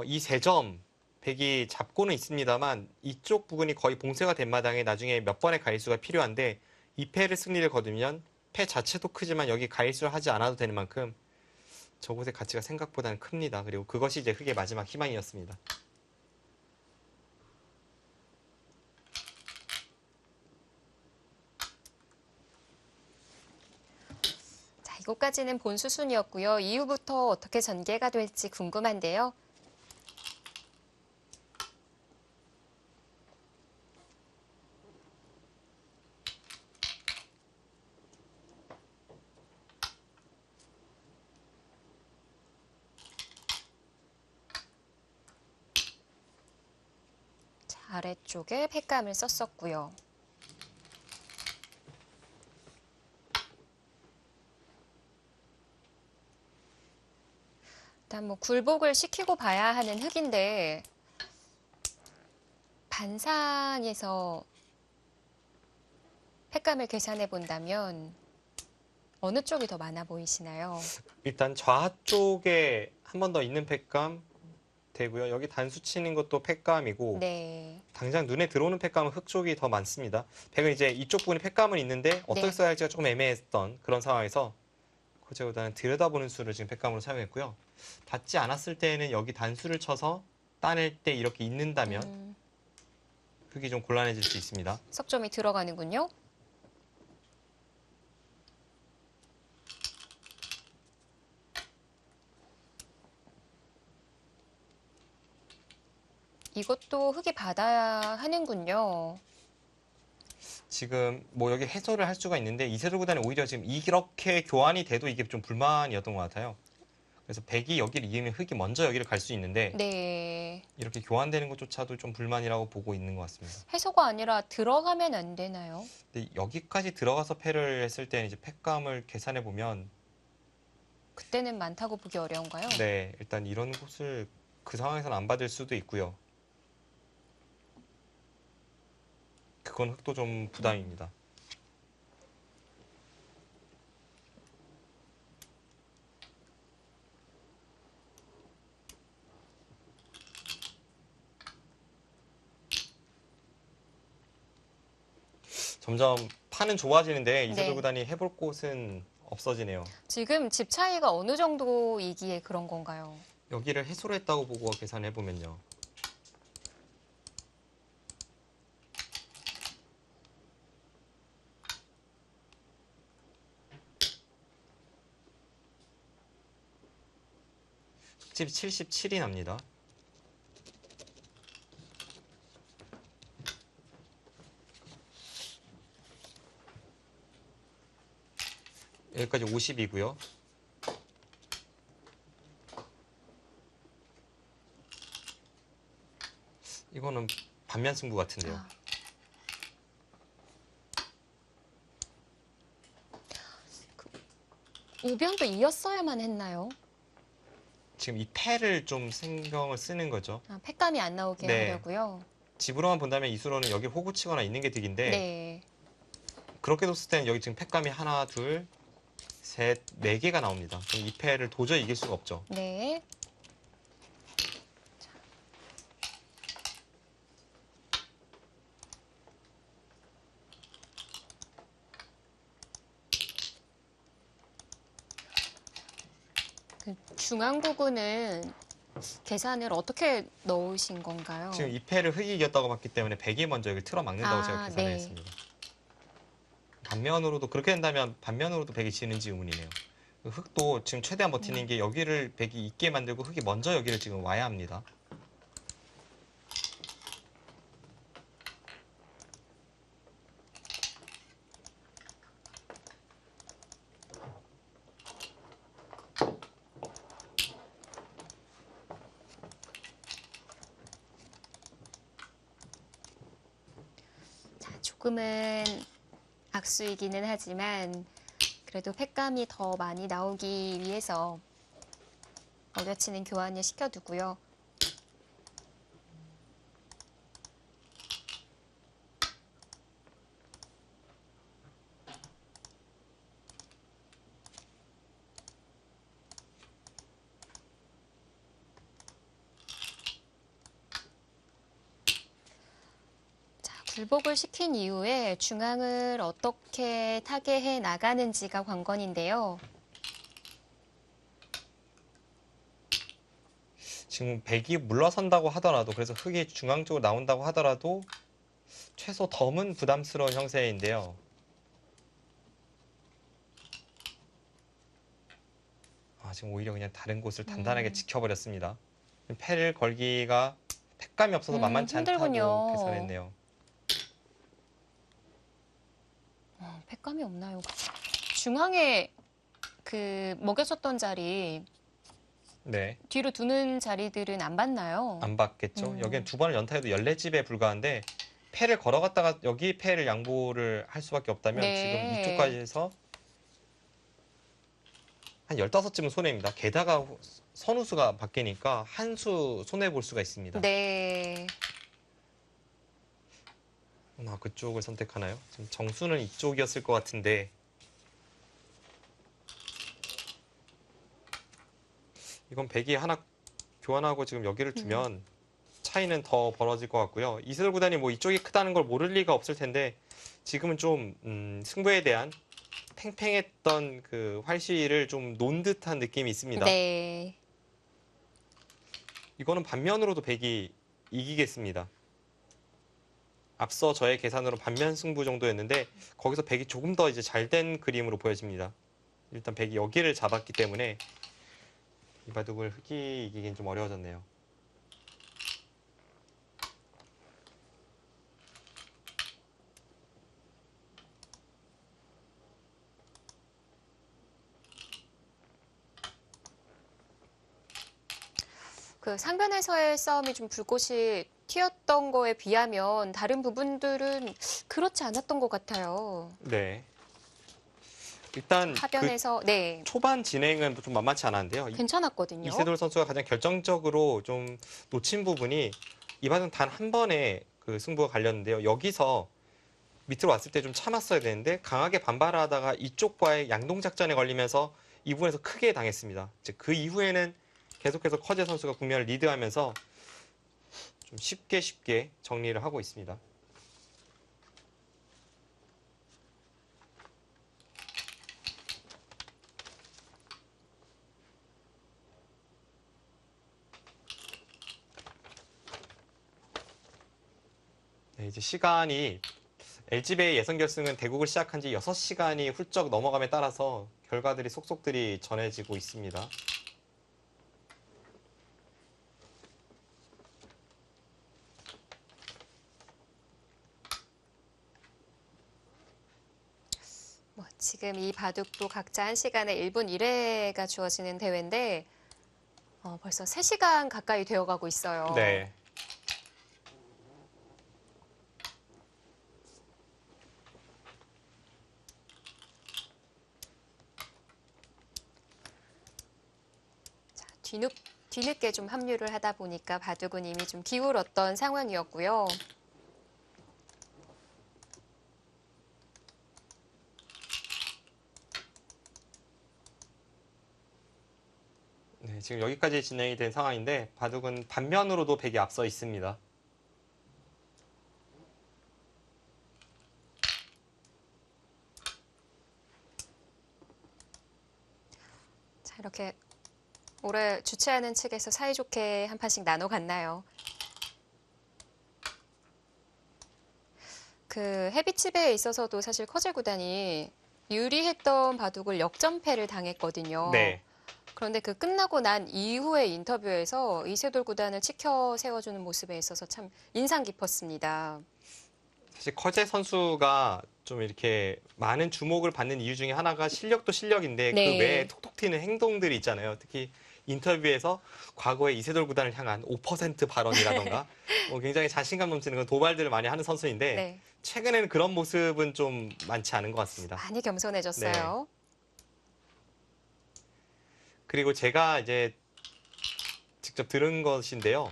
이 세 점 백이 잡고는 있습니다만 이쪽 부분이 거의 봉쇄가 된 마당에 나중에 몇 번의 가일수가 필요한데 이 패를 승리를 거두면 패 자체도 크지만 여기 가일수를 하지 않아도 되는 만큼 저곳의 가치가 생각보다는 큽니다. 그리고 그것이 이제 흑의 마지막 희망이었습니다. 자, 이것까지는 본 수순이었고요. 이후부터 어떻게 전개가 될지 궁금한데요. 아래쪽에 팩감을 썼었고요. 일단 뭐 굴복을 시키고 봐야 하는 흙인데 반상에서 팩감을 계산해 본다면 어느 쪽이 더 많아 보이시나요? 일단 좌쪽에 한 번 더 있는 팩감 되고요. 여기 단수 치는 것도 팩감이고 네. 당장 눈에 들어오는 팩감은 흙 쪽이 더 많습니다. 백은 이제 이쪽 부분에 팩감은 있는데 어떻게 네. 써야 할지가 조금 애매했던 그런 상황에서 그보다는 들여다보는 수를 지금 팩감으로 사용했고요. 닿지 않았을 때에는 여기 단수를 쳐서 따낼 때 이렇게 있는다면 흙이 좀 곤란해질 수 있습니다. 석점이 들어가는군요. 이것도 흙이 받아야 하는군요. 지금 뭐 여기 해소를 할 수가 있는데 이세돌 구단이 오히려 지금 이렇게 교환이 돼도 이게 좀 불만이었던 것 같아요. 그래서 백이 여기를 이으면 흙이 먼저 여기를 갈 수 있는데 네. 이렇게 교환되는 것조차도 좀 불만이라고 보고 있는 것 같습니다. 해소가 아니라 들어가면 안 되나요? 근데 여기까지 들어가서 패를 했을 때는 이제 팩감을 계산해 보면 그때는 많다고 보기 어려운가요? 네, 일단 이런 곳을 그 상황에서는 안 받을 수도 있고요. 그건 흙도 좀 부담입니다. 점점 판은 좋아지는데 이세돌 네. 구단이 해볼 곳은 없어지네요. 지금 집 차이가 어느 정도이기에 그런 건가요? 여기를 해소를 했다고 보고 계산해 보면요. 흙집이 77이 납니다. 여기까지 50이고요. 이거는 반면 승부 같은데요. 아. 우변도 이었어야만 했나요? 지금 이 패를 좀 신경을 쓰는 거죠. 아, 팩감이 안 나오게 네. 하려고요. 집으로만 본다면 이수로는 여기 호구 치거나 있는 게 득인데 네. 그렇게 뒀을 때는 여기 지금 팩감이 하나, 둘, 셋, 네 개가 나옵니다. 그럼 이 패를 도저히 이길 수가 없죠. 네. 그 중앙 부분은 계산을 어떻게 넣으신 건가요? 지금 이 패를 흙이 이겼다고 봤기 때문에 백이 먼저 여기 틀어 막는다고 아, 제가 계산을 네. 했습니다. 반면으로도 그렇게 된다면 반면으로도 백이 지는지 의문이네요. 그 흙도 지금 최대한 버티는 게 여기를 백이 있게 만들고 흙이 먼저 여기를 지금 와야 합니다. 자, 조금은 악수이기는 하지만 그래도 팩감이 더 많이 나오기 위해서 어겨치는 교환을 시켜두고요. 굴복을 시킨 이후에 중앙을 어떻게 타개해 나가는지가 관건인데요. 지금 백이 물러선다고 하더라도 그래서 흙이 중앙 쪽으로 나온다고 하더라도 최소 덤은 부담스러운 형세인데요. 지금 오히려 그냥 다른 곳을 단단하게 지켜버렸습니다. 패를 걸기가 팩감이 없어서 만만치 않다고 힘들군요. 계산했네요. 팩감이 없나요? 중앙에 그 먹여줬던 자리 네. 뒤로 두는 자리들은 안 받나요? 안 받겠죠. 음. 여기는 두 번을 연타해도 14집에 불과한데 패를 걸어갔다가 여기 패를 양보를 할 수밖에 없다면 지금 네. 이쪽까지 해서 한 15집은 손해입니다. 게다가 선우수가 바뀌니까 한 수 손해볼 수가 있습니다. 네. 그쪽을 선택하나요? 지금 정수는 이쪽이었을 것 같은데 이건 백이 하나 교환하고 지금 여기를 두면 차이는 더 벌어질 것 같고요. 이세돌 구단이 뭐 이쪽이 크다는 걸 모를 리가 없을 텐데 지금은 좀 승부에 대한 팽팽했던 그 활시를 좀 놓은 듯한 느낌이 있습니다. 네. 이거는 반면으로도 백이 이기겠습니다. 앞서 저의 계산으로 반면 승부 정도였는데 거기서 백이 조금 더 이제 잘된 그림으로 보여집니다. 일단 백이 여기를 잡았기 때문에 이 바둑을 흑이 이기긴 좀 어려워졌네요. 그 상변에서의 싸움이 좀 불꽃이 튀었던 거에 비하면 다른 부분들은 그렇지 않았던 것 같아요. 네. 일단 그 하변에서 네. 초반 진행은 좀 만만치 않았는데요. 괜찮았거든요. 이세돌 선수가 가장 결정적으로 좀 놓친 부분이 이 바둑 단 한 번에 그 승부가 갈렸는데요. 여기서 밑으로 왔을 때 좀 참았어야 되는데 강하게 반발하다가 이쪽과의 양동작전에 걸리면서 이 부분에서 크게 당했습니다. 이제 그 이후에는 계속해서 커제 선수가 국면을 리드하면서 좀 쉽게 정리를 하고 있습니다. 네, 이제 시간이 LG배의 예선 결승은 대국을 시작한 지 6시간이 훌쩍 넘어감에 따라서 결과들이 속속들이 전해지고 있습니다. 뭐 지금 이 바둑도 각자 1시간에 1분 1회가 주어지는 대회인데 벌써 3시간 가까이 되어가고 있어요. 네. 자, 뒤늦게 좀 합류를 하다 보니까 바둑은 이미 좀 기울었던 상황이었고요. 네, 지금 여기까지 진행이 된 상황인데 바둑은 반면으로도 백이 앞서 있습니다. 자, 이렇게 올해 주최하는 측에서 사이좋게 한 판씩 나눠 갔나요? 그 헤비칩에 있어서도 사실 커제 구단이 유리했던 바둑을 역전패를 당했거든요. 네. 그런데 그 끝나고 난 이후의 인터뷰에서 이세돌 구단을 치켜 세워주는 모습에 있어서 참 인상 깊었습니다. 사실 커제 선수가 좀 이렇게 많은 주목을 받는 이유 중에 하나가 실력도 실력인데 네. 그 외에 톡톡 튀는 행동들이 있잖아요. 특히 인터뷰에서 과거에 이세돌 구단을 향한 5% 발언이라던가 굉장히 자신감 넘치는 그런 도발들을 많이 하는 선수인데 네, 최근에는 그런 모습은 좀 많지 않은 것 같습니다. 많이 겸손해졌어요. 그리고 제가 이제 직접 들은 것인데요.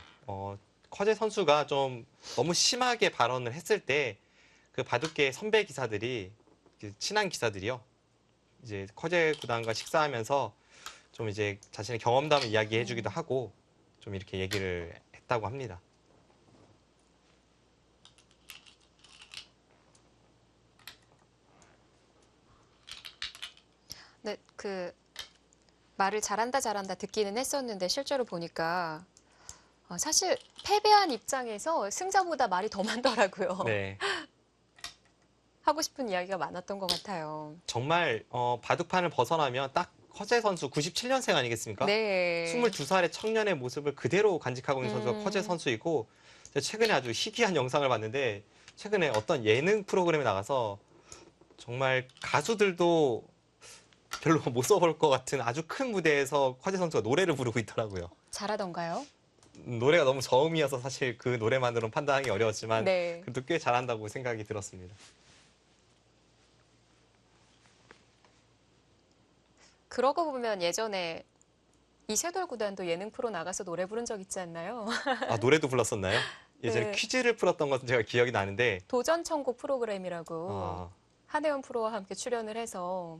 커제 선수가 좀 너무 심하게 발언을 했을 때 그 바둑계 선배 기사들이 친한 기사들이요. 이제 커제 구단과 식사하면서 좀 이제 자신의 경험담을 이야기해주기도 하고 좀 이렇게 얘기를 했다고 합니다. 네, 그 말을 잘한다 듣기는 했었는데 실제로 보니까 사실 패배한 입장에서 승자보다 말이 더 많더라고요. 네, 하고 싶은 이야기가 많았던 것 같아요. 정말 바둑판을 벗어나면 딱 커제 선수 97년생 아니겠습니까? 네. 22살의 청년의 모습을 그대로 간직하고 있는 선수가 커제 선수이고 최근에 아주 희귀한 영상을 봤는데 최근에 어떤 예능 프로그램에 나가서 정말 가수들도 별로 못 써볼 것 같은 아주 큰 무대에서 커제 선수가 노래를 부르고 있더라고요. 잘하던가요? 노래가 너무 저음이어서 사실 그 노래만으로는 판단하기 어려웠지만 네. 그래도 꽤 잘한다고 생각이 들었습니다. 그러고 보면 예전에 이세돌 구단도 예능 프로 나가서 노래 부른 적 있지 않나요? 아, 노래도 불렀었나요? 예전에 네. 퀴즈를 풀었던 것은 제가 기억이 나는데 도전 천국 프로그램이라고 아, 한혜원 프로와 함께 출연을 해서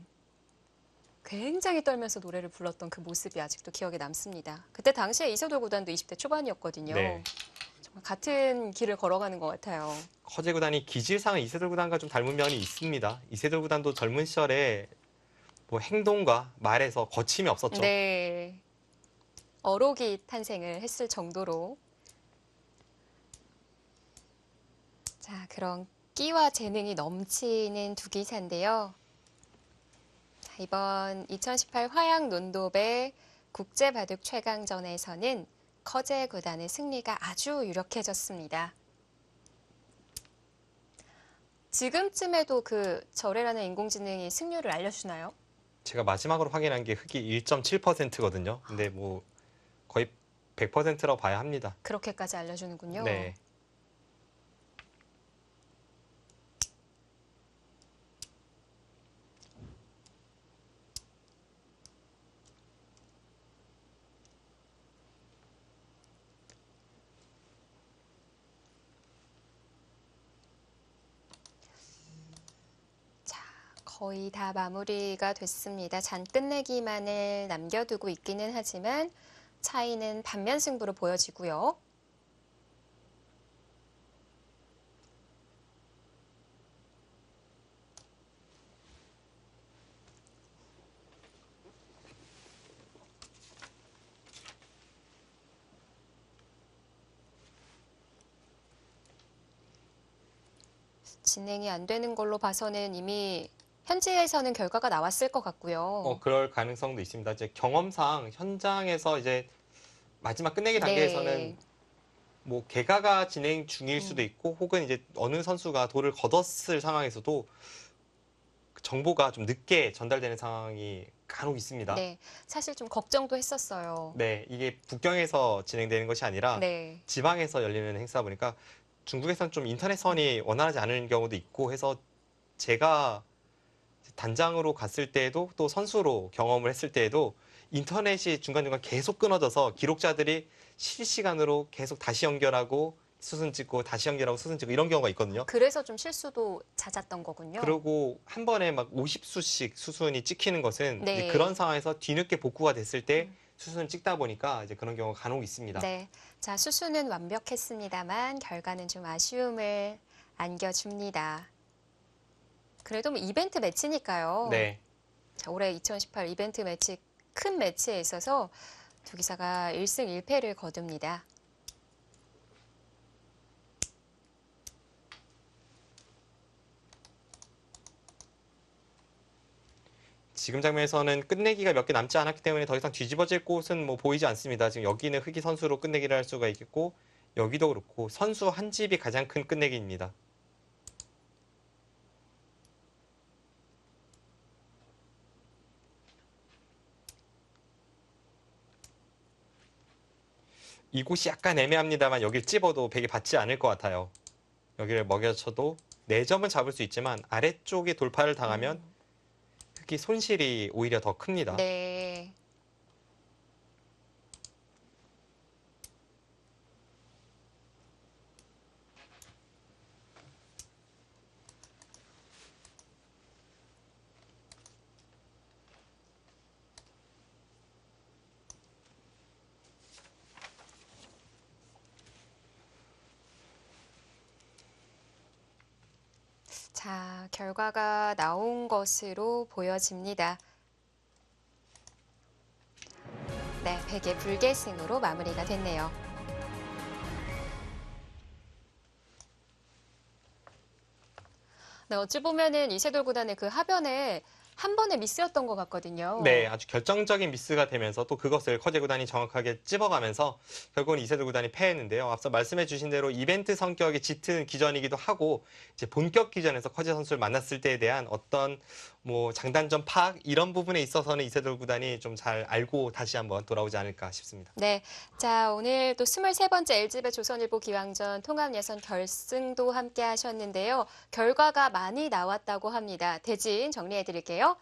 굉장히 떨면서 노래를 불렀던 그 모습이 아직도 기억에 남습니다. 그때 당시에 이세돌 구단도 20대 초반이었거든요. 네. 정말 같은 길을 걸어가는 것 같아요. 커제 구단이 기질상은 이세돌 구단과 좀 닮은 면이 있습니다. 이세돌 구단도 젊은 시절에 뭐 행동과 말에서 거침이 없었죠. 네. 어록이 탄생을 했을 정도로. 자, 그런 끼와 재능이 넘치는 두 기사인데요. 자, 이번 2018 화양 논도배 국제바둑 최강전에서는 커제 구단의 승리가 아주 유력해졌습니다. 지금쯤에도 그 절에라는 인공지능이 승률을 알려주나요? 제가 마지막으로 확인한 게 흑이 1.7%거든요. 근데 뭐 거의 100%라고 봐야 합니다. 그렇게까지 알려주는군요. 네. 자, 거의 다 마무리가 됐습니다. 잔 끝내기만을 남겨두고 있기는 하지만 차이는 반면 승부로 보여지고요. 진행이 안 되는 걸로 봐서는 이미 현지에서는 결과가 나왔을 것 같고요. 그럴 가능성도 있습니다. 이제 경험상 현장에서 이제 마지막 끝내기 네. 단계에서는 뭐 개가가 진행 중일 수도 있고 혹은 이제 어느 선수가 돌을 걷었을 상황에서도 그 정보가 좀 늦게 전달되는 상황이 간혹 있습니다. 네, 사실 좀 걱정도 했었어요. 네, 이게 북경에서 진행되는 것이 아니라 네. 지방에서 열리는 행사다 보니까 중국에서는 좀 인터넷선이 원활하지 않은 경우도 있고 해서 제가 단장으로 갔을 때에도 또 선수로 경험을 했을 때에도 인터넷이 중간중간 계속 끊어져서 기록자들이 실시간으로 계속 다시 연결하고 수순 찍고 다시 연결하고 수순 찍고 이런 경우가 있거든요. 그래서 좀 실수도 잦았던 거군요. 그리고 한 번에 막 50수씩 수순이 찍히는 것은 네. 이제 그런 상황에서 뒤늦게 복구가 됐을 때 수순을 찍다 보니까 이제 그런 경우가 간혹 있습니다. 네. 자, 수수는 완벽했습니다만 결과는 좀 아쉬움을 안겨줍니다. 그래도 뭐 이벤트 매치니까요. 네. 자, 올해 2018 이벤트 매치 큰 매치에 있어서 두 기사가 1승 1패를 거둡니다. 지금 장면에서는 끝내기가 몇 개 남지 않았기 때문에 더 이상 뒤집어질 곳은 뭐 보이지 않습니다. 지금 여기는 흑이 선수로 끝내기를 할 수가 있겠고 여기도 그렇고 선수 한 집이 가장 큰 끝내기입니다. 이곳이 약간 애매합니다만 여길 찝어도 백이 받지 않을 것 같아요. 여기를 먹여쳐도 4점은 잡을 수 있지만 아래쪽에 돌파를 당하면 흑이 손실이 오히려 더 큽니다. 네. 자, 결과가 나온 것으로 보여집니다. 네, 백의 불계승으로 마무리가 됐네요. 네, 어찌 보면은 이세돌 구단의 그 하변에 한 번의 미스였던 것 같거든요. 네, 아주 결정적인 미스가 되면서 또 그것을 커제 구단이 정확하게 찝어가면서 결국은 이세돌 구단이 패했는데요. 앞서 말씀해 주신 대로 이벤트 성격이 짙은 기전이기도 하고 이제 본격 기전에서 커제 선수를 만났을 때에 대한 어떤 뭐 장단점 파악 이런 부분에 있어서는 이세돌 구단이 좀 잘 알고 다시 한번 돌아오지 않을까 싶습니다. 네, 자 오늘 또 23번째 LG배 조선일보 기왕전 통합 예선 결승도 함께 하셨는데요. 결과가 많이 나왔다고 합니다. 대진 정리해 드릴게요.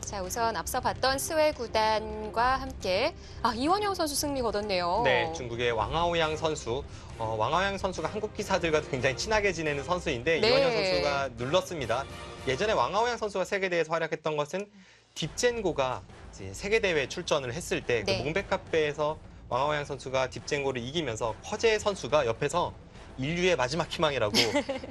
자 우선 앞서 봤던 스웨 구단과 함께 이원영 선수 승리 거뒀네요. 네, 중국의 왕하오양 선수. 왕하오양 선수가 한국 기사들과도 굉장히 친하게 지내는 선수인데 네. 이원영 선수가 눌렀습니다. 예전에 왕하오양 선수가 세계대회에서 활약했던 것은 딥젠고가 이제 세계대회에 출전을 했을 때 그 네. 몽백카페에서 왕하오양 선수가 딥젠고를 이기면서 허재 선수가 옆에서 인류의 마지막 희망이라고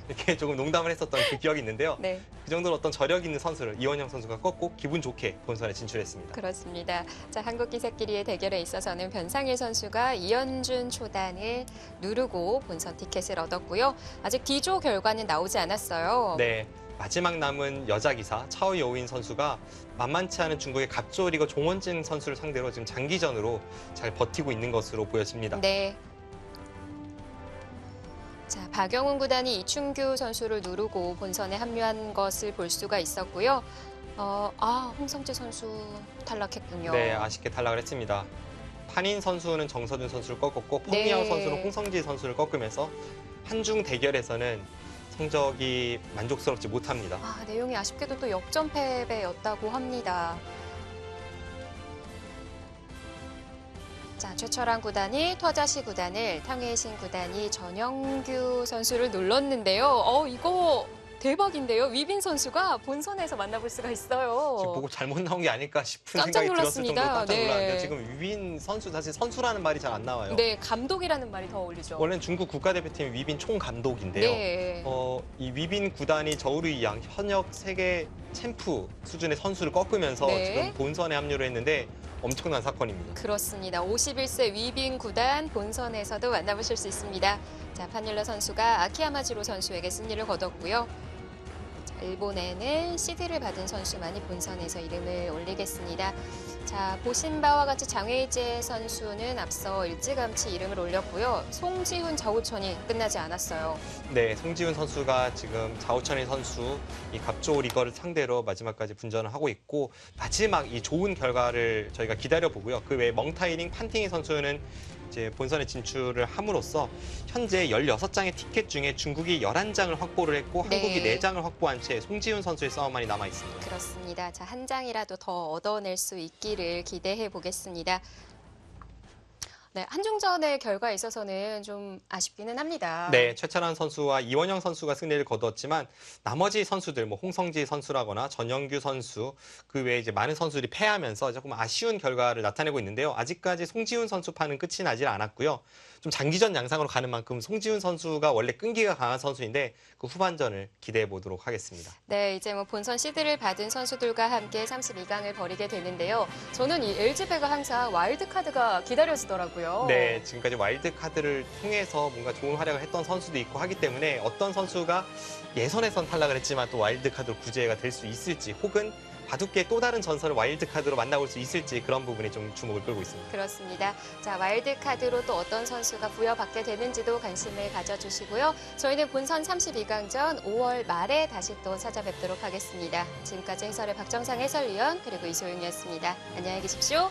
이렇게 조금 농담을 했었던 그 기억이 있는데요. 네, 그 정도로 어떤 저력 있는 선수를 이원영 선수가 꺾고 기분 좋게 본선에 진출했습니다. 그렇습니다. 자 한국 기사끼리의 대결에 있어서는 변상일 선수가 이현준 초단을 누르고 본선 티켓을 얻었고요. 아직 D조 결과는 나오지 않았어요. 네, 마지막 남은 여자 기사 차오 여우인 선수가 만만치 않은 중국의 갑조 리거 종원진 선수를 상대로 지금 장기전으로 잘 버티고 있는 것으로 보여집니다. 네. 자, 박영훈 구단이 이춘규 선수를 누르고 본선에 합류한 것을 볼 수가 있었고요. 홍성재 선수 탈락했군요. 네, 아쉽게 탈락을 했습니다. 판인 선수는 정서준 선수를 꺾었고 네. 펑미아오 선수는 홍성지 선수를 꺾으면서 한중 대결에서는 성적이 만족스럽지 못합니다. 내용이 아쉽게도 또 역전 패배였다고 합니다. 자, 최철환 구단이 터자시 구단을, 탕웨이신 구단이 전영규 선수를 눌렀는데요. 이거 대박인데요. 위빈 선수가 본선에서 만나볼 수가 있어요. 지금 보고 잘못 나온 게 아닐까 싶은 깜짝 생각이 들었을 놀랐습니다. 정도로 깜짝 네. 놀랐는데 지금 위빈 선수 사실 선수라는 말이 잘 안 나와요. 네, 감독이라는 말이 더 어울리죠. 원래는 중국 국가대표팀 위빈 총감독인데요. 네. 이 위빈 구단이 저우르이양 현역 세계 챔프 수준의 선수를 꺾으면서 네. 지금 본선에 합류를 했는데 엄청난 사건입니다. 그렇습니다. 51세 위빈 구단 본선에서도 만나보실 수 있습니다. 자, 파닐러 선수가 아키야마지로 선수에게 승리를 거뒀고요. 자, 일본에는 시드를 받은 선수만이 본선에서 이름을 올리겠습니다. 자, 보신 바와 같이 장웨이제 선수는 앞서 일찌감치 이름을 올렸고요. 송지훈, 자오천이 끝나지 않았어요. 네, 송지훈 선수가 지금 자오천희 선수 이 갑조 리거를 상대로 마지막까지 분전을 하고 있고 마지막 이 좋은 결과를 저희가 기다려 보고요. 그 외에 멍타이링 판팅이 선수는 이제 본선에 진출을 함으로써 현재 16장의 티켓 중에 중국이 11장을 확보를 했고 네. 한국이 4장을 확보한 채 송지훈 선수의 싸움만이 남아 있습니다. 그렇습니다. 자, 한 장이라도 더 얻어낼 수 있기를 기대해 보겠습니다. 네, 한중전의 결과에 있어서는 좀 아쉽기는 합니다. 네, 최철환 선수와 이원영 선수가 승리를 거두었지만 나머지 선수들, 뭐 홍성지 선수라거나 전영규 선수, 그 외에 이제 많은 선수들이 패하면서 조금 아쉬운 결과를 나타내고 있는데요. 아직까지 송지훈 선수파는 끝이 나질 않았고요. 좀 장기전 양상으로 가는 만큼 송지훈 선수가 원래 끈기가 강한 선수인데 그 후반전을 기대해 보도록 하겠습니다. 네, 이제 뭐 본선 시드를 받은 선수들과 함께 32강을 벌이게 되는데요. 저는 이 LG배가 항상 와일드카드가 기다려지더라고요. 네, 지금까지 와일드카드를 통해서 뭔가 좋은 활약을 했던 선수도 있고 하기 때문에 어떤 선수가 예선에선 탈락을 했지만 또 와일드카드로 구제가 될 수 있을지 혹은 바둑계의 또 다른 전설을 와일드카드로 만나볼 수 있을지 그런 부분이 좀 주목을 끌고 있습니다. 그렇습니다. 자, 와일드카드로 또 어떤 선수가 부여받게 되는지도 관심을 가져주시고요. 저희는 본선 32강전 5월 말에 다시 또 찾아뵙도록 하겠습니다. 지금까지 해설의 박정상 해설위원 그리고 이소영이었습니다. 안녕히 계십시오.